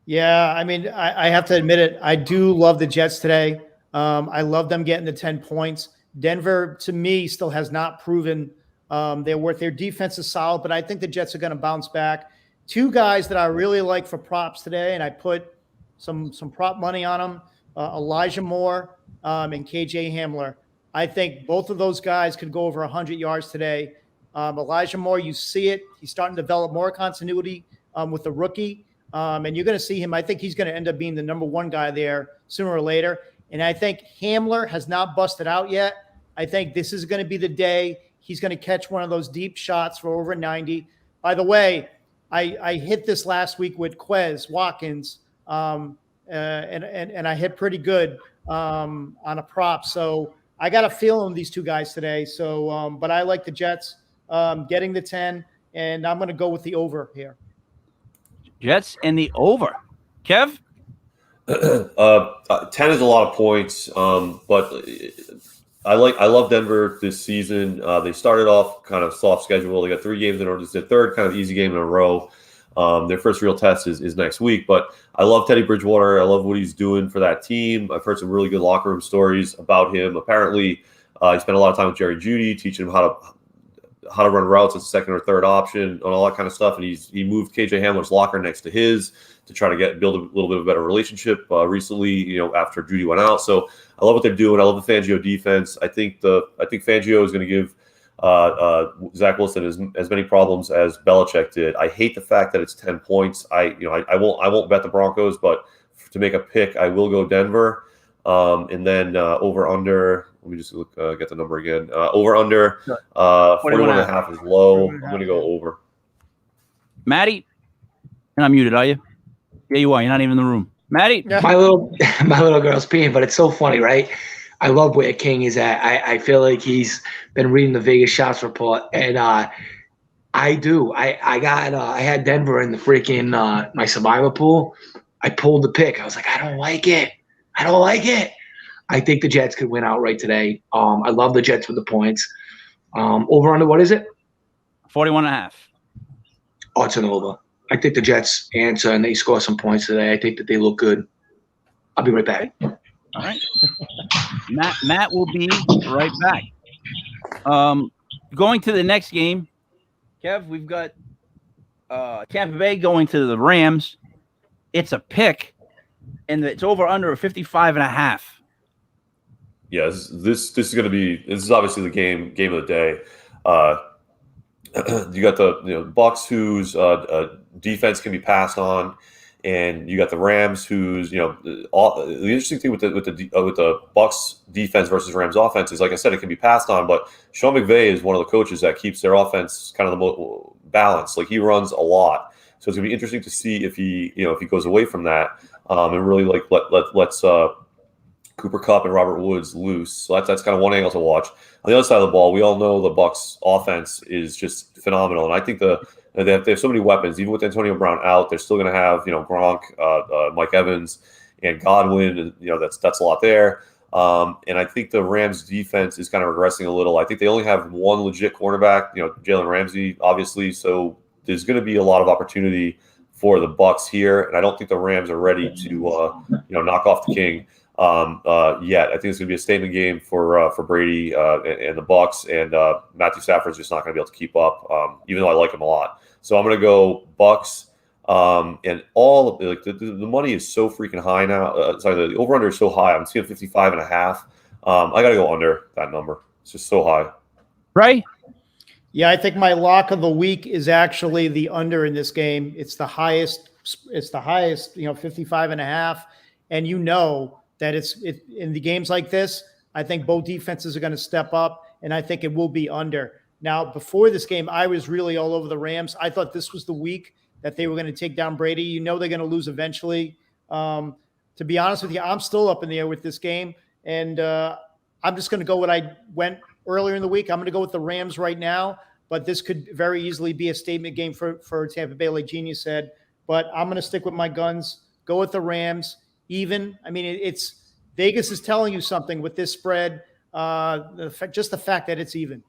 Yeah, I mean, I have to admit it. I do love the Jets today. I love them getting the 10 points. Denver, to me, still has not proven their worth. Their defense is solid, but I think the Jets are going to bounce back. Two guys that I really like for props today, and I put some prop money on them, Elijah Moore and KJ Hamler. I think both of those guys could go over 100 yards today. Elijah Moore, you see it. He's starting to develop more continuity with the rookie. And you're going to see him. I think he's going to end up being the number one guy there sooner or later. And I think Hamler has not busted out yet. I think this is going to be the day he's going to catch one of those deep shots for over 90. By the way, I hit this last week with Quez Watkins, and I hit pretty good on a prop. So I got a feel on these two guys today. So, but I like the Jets getting the 10, and I'm going to go with the over here. Jets and the over. Kev? 10 is a lot of points, but I love Denver this season. They started off kind of soft schedule. They got 3 games in order. It's their third kind of easy game in a row. Their first real test is next week. But I love Teddy Bridgewater. I love what he's doing for that team. I've heard some really good locker room stories about him. Apparently, he spent a lot of time with Jerry Jeudy, teaching him how to run routes as a second or third option and all that kind of stuff. And he moved KJ Hamler's locker next to his to try to build a little bit of a better relationship recently, after Jeudy went out. So I love what they're doing. I love the Fangio defense. I think Fangio is going to give Zach Wilson as many problems as Belichick did. I hate the fact that it's 10 points. I won't bet the Broncos, but to make a pick, I will go Denver. And then over under. Let me just get the number again. Over under 41.5 is low. I'm going to go over. Maddie, and I'm muted. Are you? Yeah, you are. You're not even in the room. Maddie, my little girl's peeing, but it's so funny, right? I love where King is at. I feel like he's been reading the Vegas shots report, and I do. I had Denver in the freaking my survivor pool. I pulled the pick. I was like, I don't like it. I think the Jets could win outright today. I love the Jets with the points. Over under, what is it? 41.5. Oh, it's an over. I think the Jets answer and they score some points today. I think that they look good. I'll be right back. All right. Matt will be right back. Going to the next game, Kev, we've got Tampa Bay going to the Rams. It's a pick, and it's over under a 55.5. Yeah, this is going to be. This is obviously the game of the day. You got the Bucks, whose defense can be passed on, and you got the Rams, whose the interesting thing with the Bucks defense versus Rams offense is, like I said, it can be passed on, but Sean McVay is one of the coaches that keeps their offense kind of the most balanced. Like, he runs a lot, so it's going to be interesting to see if he goes away from that and really lets Cooper Kupp and Robert Woods loose. So that's kind of one angle to watch. On the other side of the ball, we all know the Bucs offense is just phenomenal, and I think they have so many weapons. Even with Antonio Brown out, they're still going to have Gronk, Mike Evans, and Godwin. And, that's a lot there. And I think the Rams defense is kind of regressing a little. I think they only have one legit cornerback, Jalen Ramsey, obviously. So there's going to be a lot of opportunity for the Bucs here, and I don't think the Rams are ready to knock off the king. Yet. I think it's going to be a statement game for Brady and the Bucs, and Matthew Stafford's just not going to be able to keep up, even though I like him a lot. So I'm going to go Bucs, and all of the money is so freaking high now. The over under is so high. I'm seeing 55.5. I got to go under that number. It's just so high. Right? Yeah, I think my lock of the week is actually the under in this game. It's the highest. 55.5, and that it's in the games like this, I think both defenses are going to step up, and I think it will be under. Now, before this game, I was really all over the Rams. I thought this was the week that they were going to take down Brady. They're going to lose eventually. To be honest with you, I'm still up in the air with this game, and I'm just going to go what I went earlier in the week. I'm going to go with the Rams right now, but this could very easily be a statement game for Tampa Bay, like Genius said. But I'm going to stick with my guns, go with the Rams. Even, I mean, it's Vegas is telling you something with this spread. Just the fact that it's even.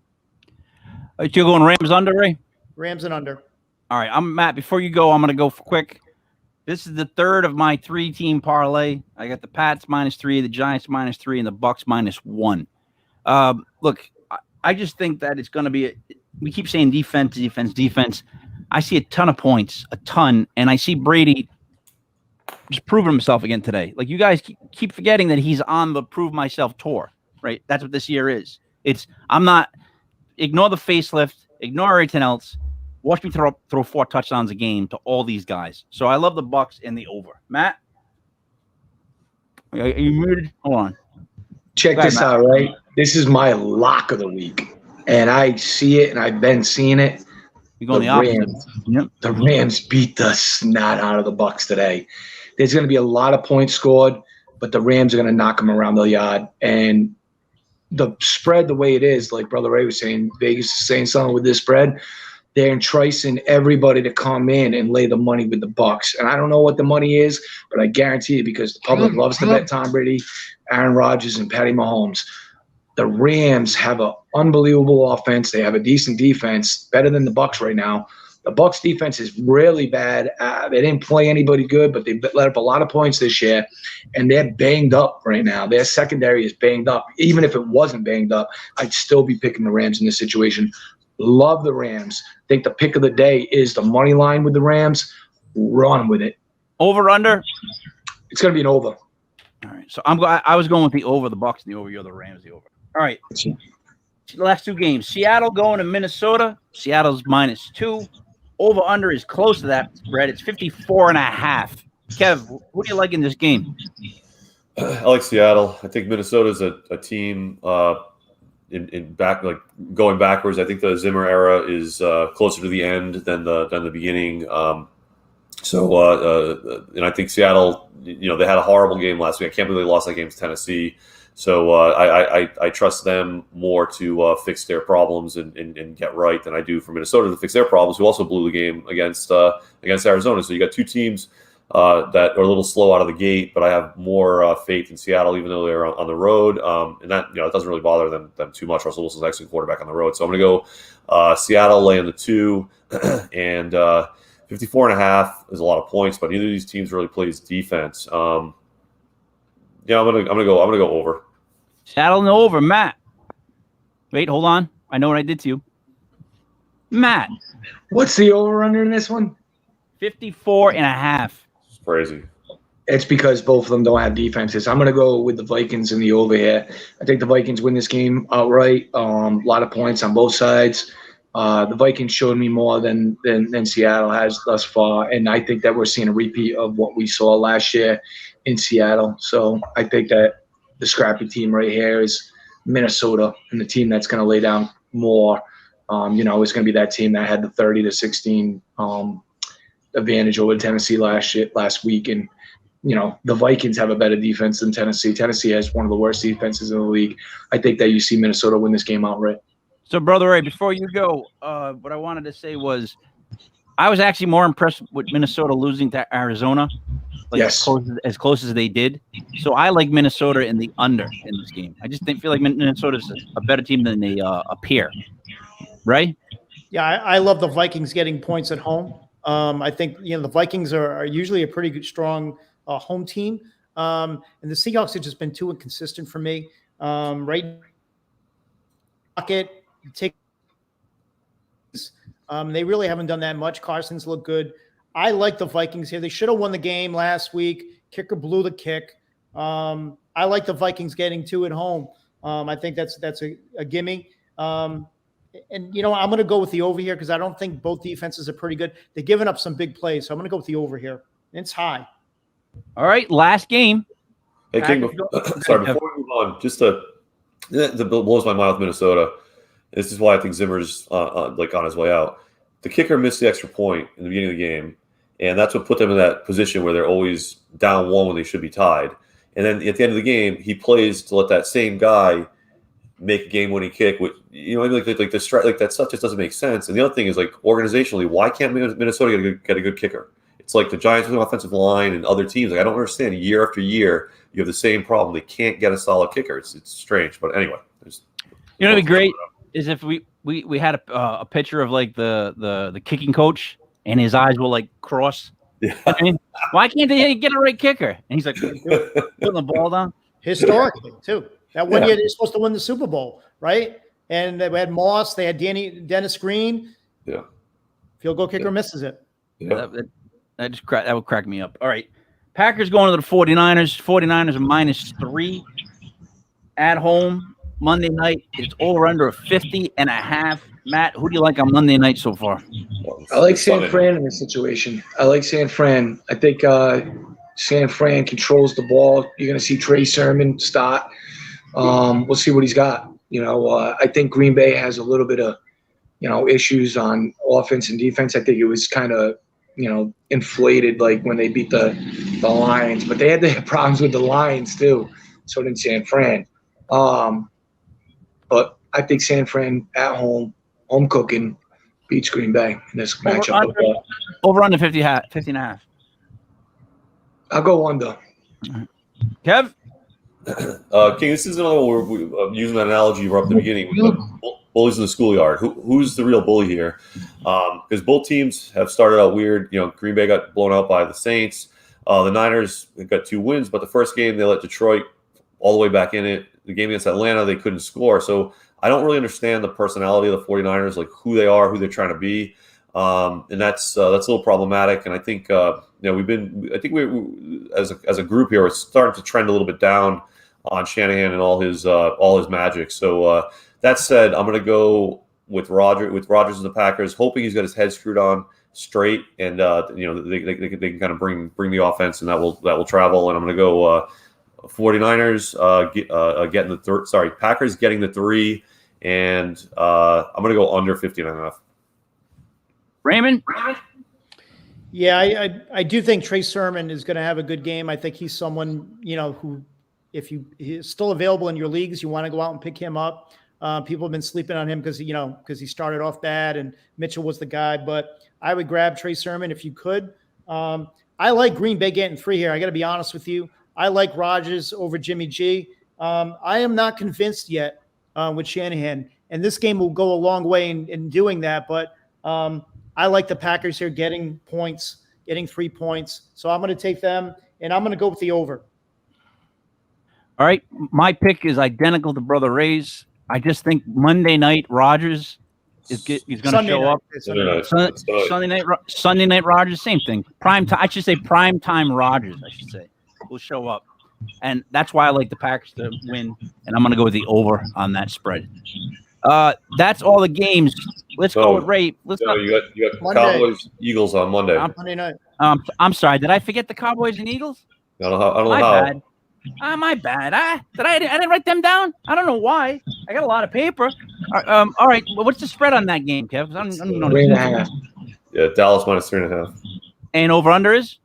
You're going Rams under, Ray? Rams and under. All right, I'm Matt. Before you go, I'm going to go for quick. This is the third of my 3-team parlay. I got the Pats -3, the Giants -3, and the Bucks -1. Look, I just think that it's going to be we keep saying defense. I see a ton of points, and I see Brady just proving himself again today. Like, you guys keep forgetting that he's on the prove myself tour, right? That's what this year is. Ignore the facelift, ignore everything else. Watch me throw 4 touchdowns a game to all these guys. So I love the Bucks and the over. Matt, are you muted? Hold on. Check this out, right? This is my lock of the week, and I see it, and I've been seeing it. You're going the opposite. Yep. The Rams beat the snot out of the Bucks today. There's going to be a lot of points scored, but the Rams are going to knock them around the yard. And the spread, the way it is, like Brother Ray was saying, Vegas is saying something with this spread. They're enticing everybody to come in and lay the money with the Bucks. And I don't know what the money is, but I guarantee you, because the public loves to bet Tom Brady, Aaron Rodgers, and Patty Mahomes. The Rams have an unbelievable offense. They have a decent defense, better than the Bucks right now. The Bucks defense is really bad. They didn't play anybody good, but they let up a lot of points this year, and they're banged up right now. Their secondary is banged up. Even if it wasn't banged up, I'd still be picking the Rams in this situation. Love the Rams. Think the pick of the day is the money line with the Rams. Run with it. Over, under? It's going to be an over. All right. So I was going with the over, the Bucks and the over. You're the Rams, the over. All right. The last 2 games. Seattle going to Minnesota. Seattle's -2. Over under is close to that spread. It's 54.5. Kev, who do you like in this game? I like Seattle. I think Minnesota's a team in back, like going backwards. I think the Zimmer era is closer to the end than the beginning. And I think Seattle, they had a horrible game last week. I can't believe they lost that game to Tennessee. So I trust them more to fix their problems and get right than I do for Minnesota to fix their problems, who also blew the game against Arizona. So you got 2 teams that are a little slow out of the gate, but I have more faith in Seattle, even though they're on the road. And that it doesn't really bother them too much. Russell Wilson's an excellent quarterback on the road. So I'm going to go Seattle laying the 2 and 54.5 is a lot of points, but neither of these teams really plays defense. I'm gonna go over. Seattle and over. Matt. Wait, hold on. I know what I did to you. Matt. What's the over-under in this one? 54.5. It's crazy. It's because both of them don't have defenses. I'm going to go with the Vikings in the over here. I think the Vikings win this game outright. A lot of points on both sides. The Vikings showed me more than Seattle has thus far, and I think that we're seeing a repeat of what we saw last year in Seattle. So I think that the scrappy team right here is Minnesota, and the team that's going to lay down more, is going to be that team that had the 30-16 advantage over Tennessee last week. And, the Vikings have a better defense than Tennessee. Tennessee has one of the worst defenses in the league. I think that you see Minnesota win this game outright. So, Brother Ray, before you go, what I wanted to say was I was actually more impressed with Minnesota losing to Arizona. Yes. As close as they did. So I like Minnesota in the under in this game. I just feel like Minnesota's a better team than they appear. Right? Yeah, I love the Vikings getting points at home. I think the Vikings are usually a pretty good, strong home team. And the Seahawks have just been too inconsistent for me. Right? Pocket, take. They really haven't done that much. Carson's looked good. I like the Vikings here. They should have won the game last week. Kicker blew the kick. I like the Vikings getting 2 at home. I think that's a gimme. And I'm going to go with the over here because I don't think both defenses are pretty good. They're giving up some big plays, so I'm going to go with the over here. It's high. All right, last game. Hey, King, before we move on, that blows my mind with Minnesota. This is why I think Zimmer's on his way out. The kicker missed the extra point in the beginning of the game, and that's what put them in that position where they're always down 1 when they should be tied. And then at the end of the game, he plays to let that same guy make a game-winning kick. With that stuff just doesn't make sense. And the other thing is, organizationally, why can't Minnesota get a good kicker? It's like the Giants with an offensive line and other teams. I don't understand. Year after year, you have the same problem. They can't get a solid kicker. It's strange. But anyway, it'd be great is if we had a picture of the kicking coach, and his eyes were like cross. Yeah. I mean, why can't they get a right kicker? And he's like putting the ball down. Historically, too. That one year they're supposed to win the Super Bowl, right? And they had Moss, they had Dennis Green. Yeah. Field goal kicker misses it. Yeah. That would crack me up. All right. Packers going to the 49ers. 49ers are -3 at home Monday night. It's over under 50.5. Matt, who do you like on Monday night so far? I like San Fran in this situation. I like San Fran. I think San Fran controls the ball. You're going to see Trey Sermon start. We'll see what he's got. I think Green Bay has a little bit of, issues on offense and defense. I think it was kind of, inflated like when they beat the Lions. But they had their problems with the Lions too. So did San Fran. But I think San Fran at home cooking, beats Green Bay in this matchup. Over under 50.5. I'll go under. Kev? King, this is another one where I'm using that analogy you brought up at the beginning with the bullies in the schoolyard. Who's the real bully here? Because both teams have started out weird. Green Bay got blown out by the Saints. The Niners got 2 wins, but the first game they let Detroit all the way back in it. The game against Atlanta, they couldn't score. So I don't really understand the personality of the 49ers, like who they are, who they're trying to be. And that's a little problematic. And I think, we as a group here, we're starting to trend a little bit down on Shanahan and all his magic. So that said, I'm going to go with Rodgers and the Packers, hoping he's got his head screwed on straight, and they can kind of bring the offense, and that will travel. And I'm going to go 49ers getting the third. Sorry, Packers getting the 3, and I'm going to go under 50.5. Raymond? Yeah, I do think Trey Sermon is going to have a good game. I think he's someone, who, if he's still available in your leagues, you want to go out and pick him up. People have been sleeping on him because he started off bad and Mitchell was the guy. But I would grab Trey Sermon if you could. I like Green Bay getting 3 here. I got to be honest with you. I like Rodgers over Jimmy G. I am not convinced yet with Shanahan, and this game will go a long way in doing that. But I like the Packers here getting 3 points. So I'm going to take them, and I'm going to go with the over. All right. My pick is identical to Brother Ray's. I just think Monday night Rodgers is going to show up. Sunday night Rodgers, same thing. Prime time. I should say prime time Rodgers. I should say will show up, and that's why I like the Packers to win. And I'm going to go with the over on that spread. That's all the games. Let's go with Ray. You got Cowboys Eagles on Monday. Monday night. I'm sorry. Did I forget the Cowboys and Eagles? I don't know how. Bad. My bad. I didn't write them down. I don't know why. I got a lot of paper. All right. Well, what's the spread on that game, Kev? 3.5. Yeah, Dallas minus 3.5. And over under is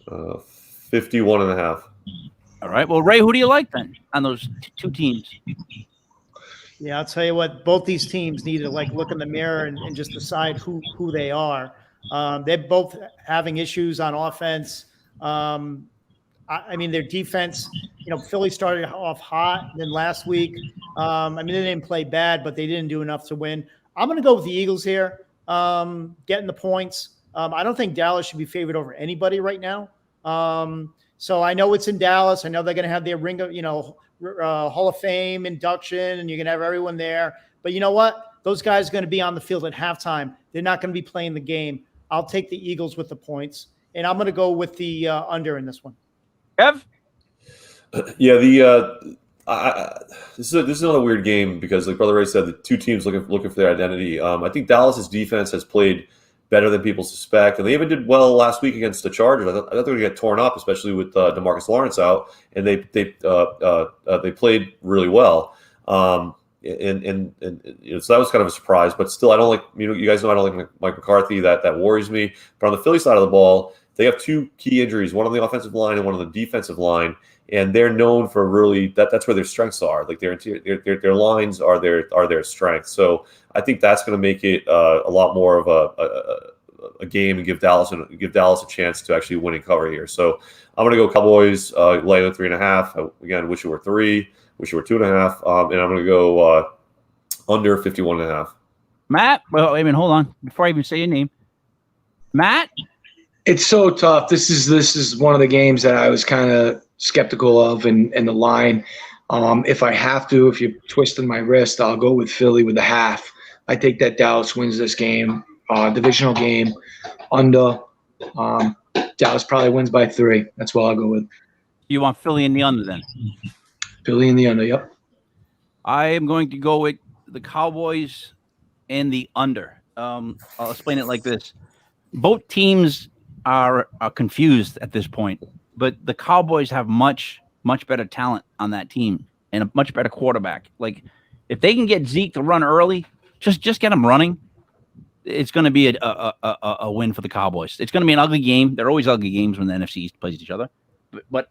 51.5. All right. Well, Ray, who do you like then on those two teams? Yeah, I'll tell you what. Both these teams need to look in the mirror and just decide who they are. They're both having issues on offense. I mean, their defense, Philly started off hot. Then last week, they didn't play bad, but they didn't do enough to win. I'm going to go with the Eagles here, getting the points. I don't think Dallas should be favored over anybody right now. So I know it's in Dallas. I know they're going to have their ring of, Hall of Fame induction, and you're going to have everyone there. But you know what? Those guys are going to be on the field at halftime. They're not going to be playing the game. I'll take the Eagles with the points, and I'm going to go with the under in this one. Kev? Yeah, this is another weird game because, like Brother Ray said, the two teams looking for their identity. I think Dallas's defense has played better than people suspect, and they even did well last week against the Chargers. I thought they were going to get torn up, especially with DeMarcus Lawrence out, and they played really well. So that was kind of a surprise. But still, I don't like you guys know I don't like Mike McCarthy. That worries me. But on the Philly side of the ball, they have 2 key injuries, one on the offensive line and one on the defensive line, and they're known for really that's where their strengths are. Like their lines are their strength. So I think that's going to make it a lot more of a game and give Dallas a chance to actually win and cover here. So I'm going to go Cowboys lay on 3.5. Again, wish it were 3, wish it were 2.5, and I'm going to go under 51.5. Matt, well, hold on before I even say your name. Matt? It's so tough. This is one of the games that I was kind of skeptical of in the line. If I have to, if you're twisting my wrist, I'll go with Philly with the half. I think that Dallas wins this game, divisional game, under. Dallas probably wins by 3. That's what I'll go with. You want Philly in the under then? Philly in the under, yep. I am going to go with the Cowboys and the under. I'll explain it like this. Both teams are confused at this point, but the Cowboys have much better talent on that team and a much better quarterback. Like, if they can get Zeke to run early, just get him running, it's going to be a win for the Cowboys. It's going to be an ugly game. They're always ugly games when the NFC East plays each other. But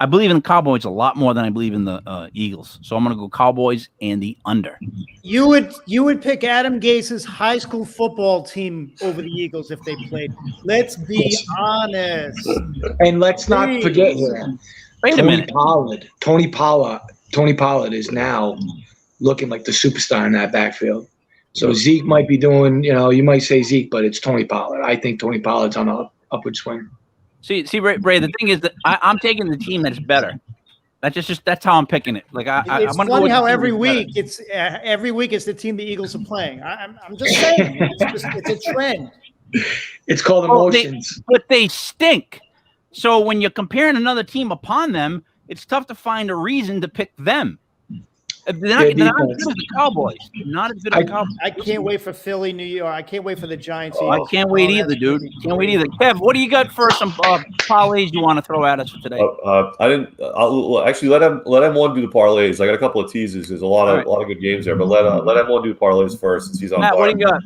I believe in the Cowboys a lot more than I believe in the Eagles. So I'm going to go Cowboys and the under. You would pick Adam Gase's high school football team over the Eagles if they played. Let's be honest. And let's not forget here. Wait a minute. Tony Pollard is now looking like the superstar in that backfield. So Zeke might be doing, you might say Zeke, but it's Tony Pollard. I think Tony Pollard's on an upward swing. See, Ray. The thing is that I'm taking the team that's better. That's how I'm picking it. Like it's I'm funny how every week it's the team the Eagles are playing. I'm just saying it's a trend. It's called emotions. But they stink. So when you're comparing another team upon them, it's tough to find a reason to pick them. They're not as good as the Cowboys. Not as good as the Cowboys. I can't wait for Philly, New York. I can't wait for the Giants. I can't wait either, dude. Can't wait either. Kev, what do you got for some parlays you want to throw at us for today? I didn't. I'll actually let M1 do the parlays. I got a couple of teases. There's a lot of good games there, but let M1 do the parlays first since he's on. Matt, what do you got?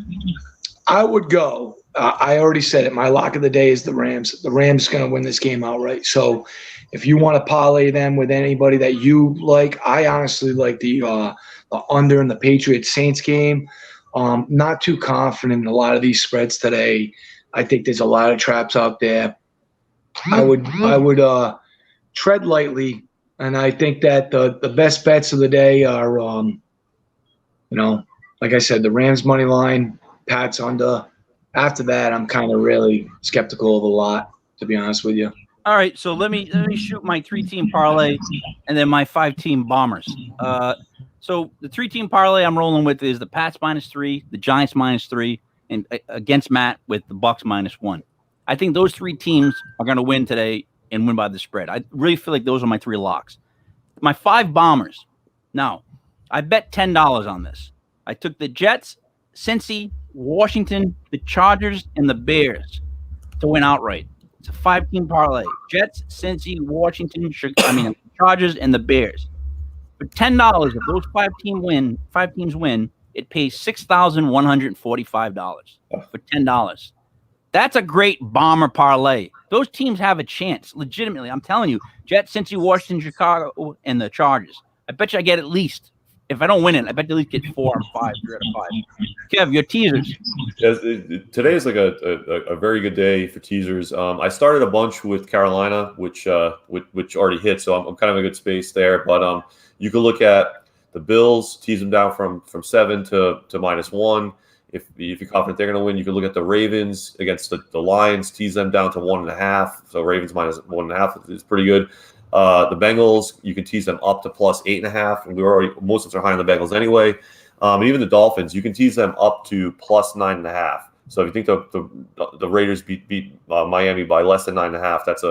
I would go. I already said it. My lock of the day is the Rams. The Rams going to win this game outright. So if you want to parlay them with anybody that you like, I honestly like the under in the Patriots Saints game. Not too confident in a lot of these spreads today. I think there's a lot of traps out there. I would tread lightly, and I think that the best bets of the day are, like I said, the Rams money line, Pats under. After that, I'm kind of really skeptical of a lot, to be honest with you. All right, so let me shoot my 3-team parlay and then my 5-team bombers. So the 3-team parlay I'm rolling with is the Pats -3, the Giants -3, and against Matt with the Bucks -1. I think those 3 teams are going to win today and win by the spread. I really feel like those are my 3 locks. My 5 bombers. Now, I bet $10 on this. I took the Jets, Cincy, Washington, the Chargers, and the Bears to win outright. It's a 5-team parlay. Jets, Cincy, Washington, Chargers, and the Bears. For $10, if those 5 teams win, it pays $6,145 for $10. That's a great bomber parlay. Those teams have a chance, legitimately. I'm telling you, Jets, Cincy, Washington, Chicago, and the Chargers. I bet you I get at least. If I don't win it, I bet you at least get 4 or 5, 3 out of 5. Kev, your teasers. Yes, today is like a very good day for teasers. I started a bunch with Carolina, which already hit, so I'm kind of in a good space there. But you can look at the Bills, tease them down from 7 to -1. If you're confident they're going to win, you can look at the Ravens against the Lions, tease them down to 1.5. So Ravens -1.5 is pretty good. The Bengals, you can tease them up to +8.5, and most of us are high on the Bengals anyway. And even the Dolphins, you can tease them up to +9.5. So if you think the Raiders beat Miami by less than 9.5, that's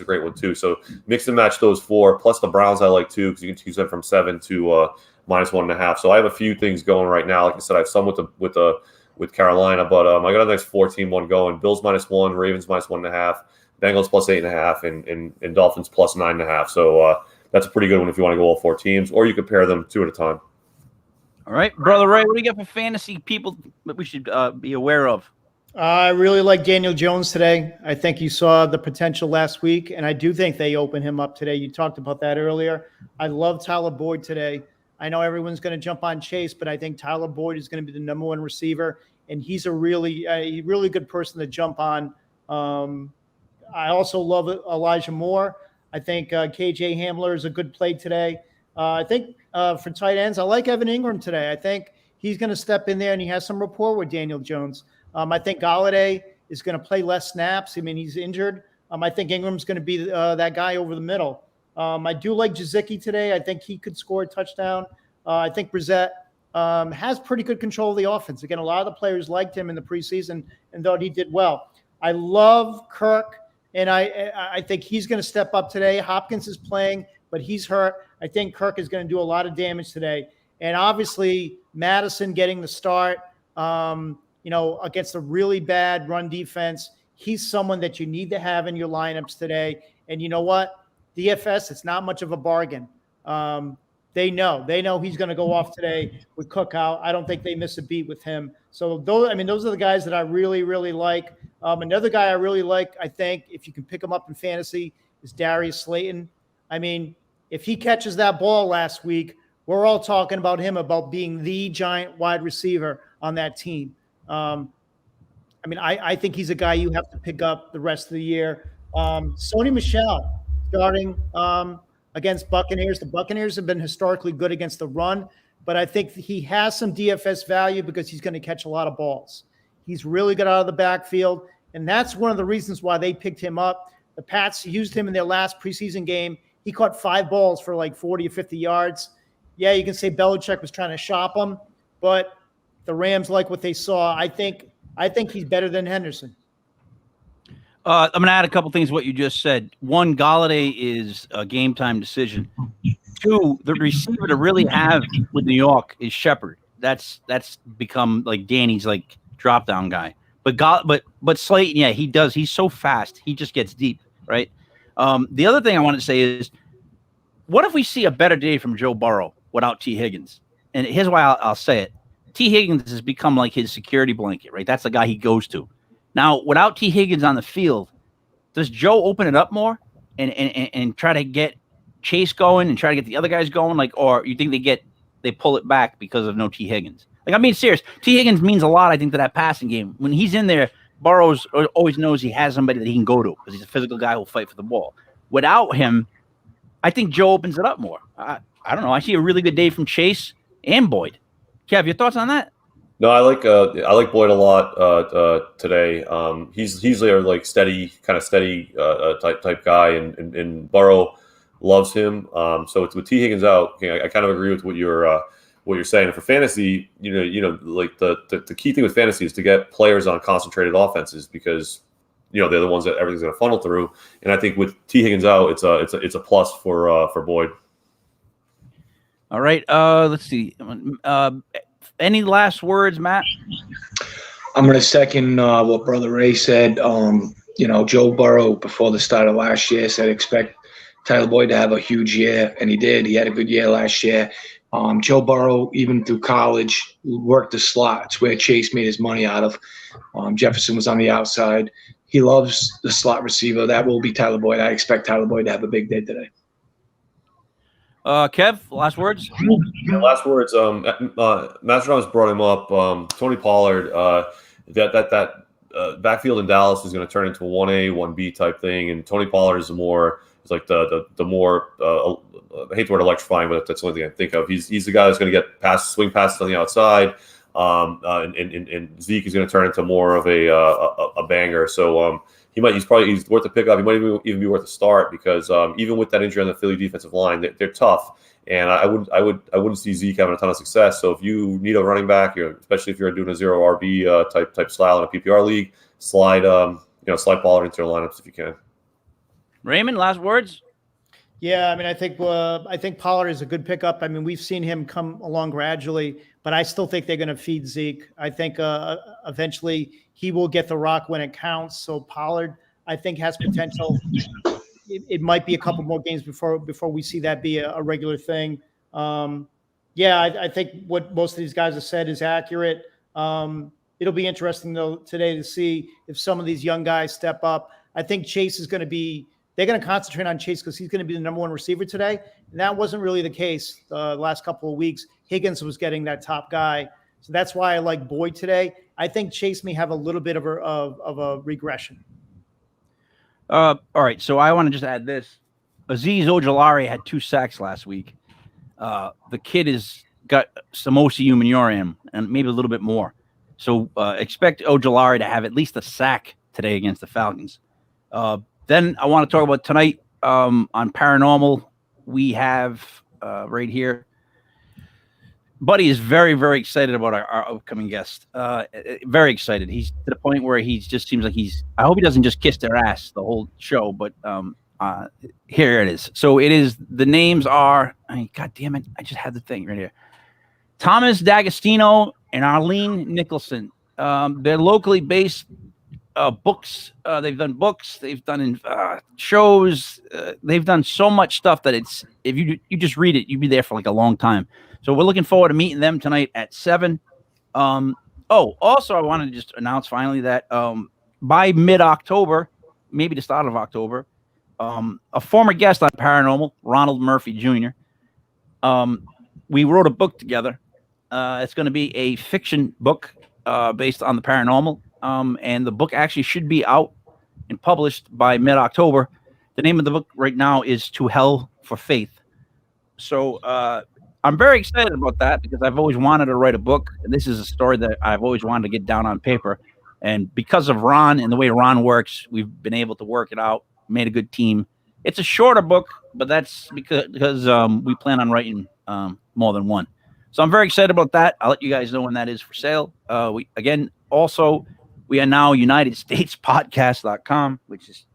a great one too. So mix and match those 4, plus the Browns I like too, because you can tease them from 7 to -1.5. So I have a few things going right now. Like I said, I have some with Carolina, but I got a nice 4-team one going. Bills -1, Ravens -1.5. Bengals +8.5 and Dolphins +9.5. So that's a pretty good one if you want to go all 4 teams, or you can pair them 2 at a time. All right, Brother Ray, what do you got for fantasy people that we should be aware of? I really like Daniel Jones today. I think you saw the potential last week, and I do think they open him up today. You talked about that earlier. I love Tyler Boyd today. I know everyone's going to jump on Chase, but I think Tyler Boyd is going to be the #1 receiver, and he's a really good person to jump on. I also love Elijah Moore. I think KJ Hamler is a good play today. I think for tight ends, I like Evan Ingram today. I think he's going to step in there, and he has some rapport with Daniel Jones. I think Galladay is going to play less snaps. I mean, he's injured. I think Ingram's going to be that guy over the middle. I do like Jazicki today. I think he could score a touchdown. I think Brissett has pretty good control of the offense. Again, a lot of the players liked him in the preseason and thought he did well. I love Kirk, and I think he's going to step up today. Hopkins is playing, but he's hurt. I think Kirk is going to do a lot of damage today. And obviously, Madison getting the start, against a really bad run defense. He's someone that you need to have in your lineups today. And you know what? DFS, it's not much of a bargain. They know he's going to go off today with Cook out. I don't think they miss a beat with him. So those are the guys that I really, really like. Another guy I really like, I think, if you can pick him up in fantasy, is Darius Slayton. I mean, if he catches that ball last week, we're all talking about him about being the giant wide receiver on that team. I think he's a guy you have to pick up the rest of the year. Sony Michelle starting against Buccaneers. The Buccaneers have been historically good against the run, but I think he has some DFS value because he's going to catch a lot of balls. He's really good out of the backfield, and that's one of the reasons why they picked him up. The Pats used him in their last preseason game. He caught 5 balls for like 40 or 50 yards. Yeah, you can say Belichick was trying to shop him, but the Rams like what they saw. I think he's better than Henderson. I'm going to add a couple things to what you just said. One, Galladay is a game-time decision. 2, the receiver to really have with New York is Shepard. That's become like Danny's like drop-down guy. But Slayton, yeah, he does. He's so fast. He just gets deep, right? The other thing I want to say is, what if we see a better day from Joe Burrow without T. Higgins? And here's why I'll say it. T. Higgins has become like his security blanket, right? That's the guy he goes to. Now, without T. Higgins on the field, does Joe open it up more and try to get Chase going and try to get the other guys going? Or you think they pull it back because of no T. Higgins? I'm being serious. T. Higgins means a lot, I think, to that passing game. When he's in there, Burrows always knows he has somebody that he can go to because he's a physical guy who'll fight for the ball. Without him, I think Joe opens it up more. I don't know. I see a really good day from Chase and Boyd. Kev, your thoughts on that? No, I like Boyd a lot today. He's their like steady type guy, and Burrow loves him. So it's with T. Higgins out, I kind of agree with what you're saying. And for fantasy, like the key thing with fantasy is to get players on concentrated offenses because they're the ones that everything's going to funnel through. And I think with T. Higgins out, it's a plus for Boyd. All right. Let's see. Any last words, Matt? I'm going to second what Brother Ray said. Joe Burrow, before the start of last year, said expect Tyler Boyd to have a huge year, and he did. He had a good year last year. Joe Burrow, even through college, worked the slot. It's where Chase made his money out of. Jefferson was on the outside. He loves the slot receiver. That will be Tyler Boyd. I expect Tyler Boyd to have a big day today. Kev, last words? Yeah, last words. Mastradamus brought him up. Tony Pollard, that backfield in Dallas is going to turn into a 1A, 1B type thing. And Tony Pollard is the more I hate the word electrifying, but that's the only thing I think of. He's the guy that's going to get swing passes on the outside. And Zeke is going to turn into more of a banger. So he's worth a pickup. He might even be worth a start because even with that injury on the Philly defensive line, they're tough. And I wouldn't see Zeke having a ton of success. So if you need a running back, especially if you're doing a 0 RB type style in a PPR league, slide Pollard into your lineups if you can. Raymond, last words? Yeah, I think Pollard is a good pickup. I mean, we've seen him come along gradually, but I still think they're going to feed Zeke. I think eventually he will get the rock when it counts. So Pollard, I think, has potential. It might be a couple more games before we see that be a regular thing. I think what most of these guys have said is accurate. It'll be interesting, though, today to see if some of these young guys step up. I think Chase is going to be – they're going to concentrate on Chase because he's going to be the number one receiver today. And that wasn't really the case the last couple of weeks. Higgins was getting that top guy. So that's why I like Boyd today. I think Chase may have a little bit of a regression. All right, so I want to just add this. Azeez Ojulari had 2 sacks last week. The kid has got some OCU manure in him and maybe a little bit more. So expect Ojulari to have at least a sack today against the Falcons. Then I want to talk about tonight on Paranormal. We have right here. Buddy is very, very excited about our upcoming guest. Very excited. He's to the point where he just seems like I hope he doesn't just kiss their ass the whole show, but here it is. So it is, the names are, God damn it, I just had the thing right here. Thomas D'Agostino and Arlene Nicholson. They're locally based books. They've done books. They've done shows. They've done so much stuff that it's, if you just read it, you'd be there for like a long time. So we're looking forward to meeting them tonight at 7. Also, I wanted to just announce finally that by mid-October, maybe the start of October, a former guest on Paranormal, Ronald Murphy Jr., we wrote a book together. It's going to be a fiction book based on the paranormal, and the book actually should be out and published by mid-October. The name of the book right now is To Hell for Faith. So I'm very excited about that because I've always wanted to write a book. And this is a story that I've always wanted to get down on paper. And because of Ron and the way Ron works, we've been able to work it out, made a good team. It's a shorter book, but that's because we plan on writing more than one. So I'm very excited about that. I'll let you guys know when that is for sale. We are now UnitedStatesPodcast.com, which is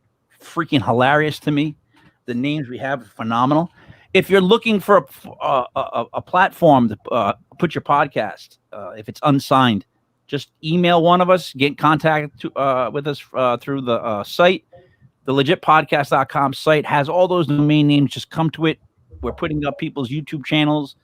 freaking hilarious to me. The names we have are phenomenal. If you're looking for a platform to put your podcast, if it's unsigned, just email one of us, get in contact with us through the site. The legitpodcast.com site has all those domain names. Just come to it. We're putting up people's YouTube channels.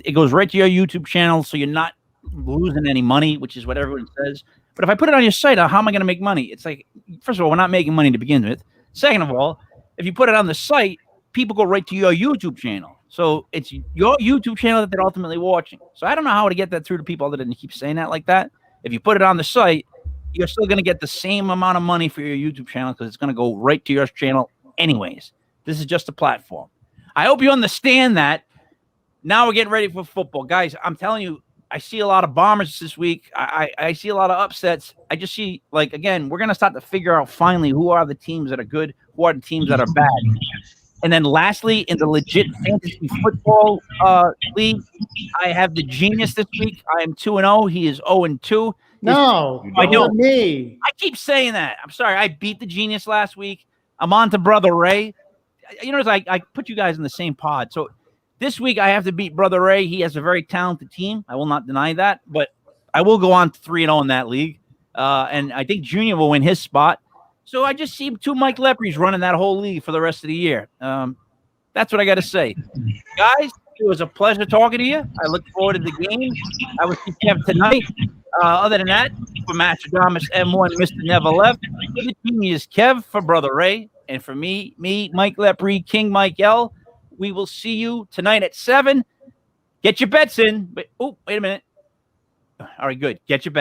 It goes right to your YouTube channel, so you're not losing any money, which is what everyone says. But if I put it on your site, how am I going to make money? It's like, first of all, we're not making money to begin with. Second of all, if you put it on the site, people go right to your YouTube channel. So it's your YouTube channel that they're ultimately watching. So I don't know how to get that through to people other than to keep saying that like that. If you put it on the site, you're still going to get the same amount of money for your YouTube channel because it's going to go right to your channel anyways. This is just a platform. I hope you understand that. Now we're getting ready for football. Guys, I'm telling you, I see a lot of bombers this week. I see a lot of upsets. I just see, like, again, we're going to start to figure out finally who are the teams that are good, who are the teams that are bad. And then lastly, in the legit fantasy football league, I have the genius this week. I am 2-0. He is 0-2. No, I know. Me. I keep saying that. I'm sorry. I beat the genius last week. I'm on to Brother Ray. You know, I put you guys in the same pod. So this week I have to beat Brother Ray. He has a very talented team. I will not deny that. But I will go on to 3-0 in that league. And I think Junior will win his spot. So I just see 2 Mike Leprys running that whole league for the rest of the year. That's what I got to say. Guys, it was a pleasure talking to you. I look forward to the game. I will see Kev tonight. Other than that, for Mastradamus M1, Mr. Never Left, for the genius Kev, for Brother Ray, and for me, Mike Lepre, King Mike L. We will see you tonight at 7. Get your bets in. But, wait a minute. All right, good. Get your bets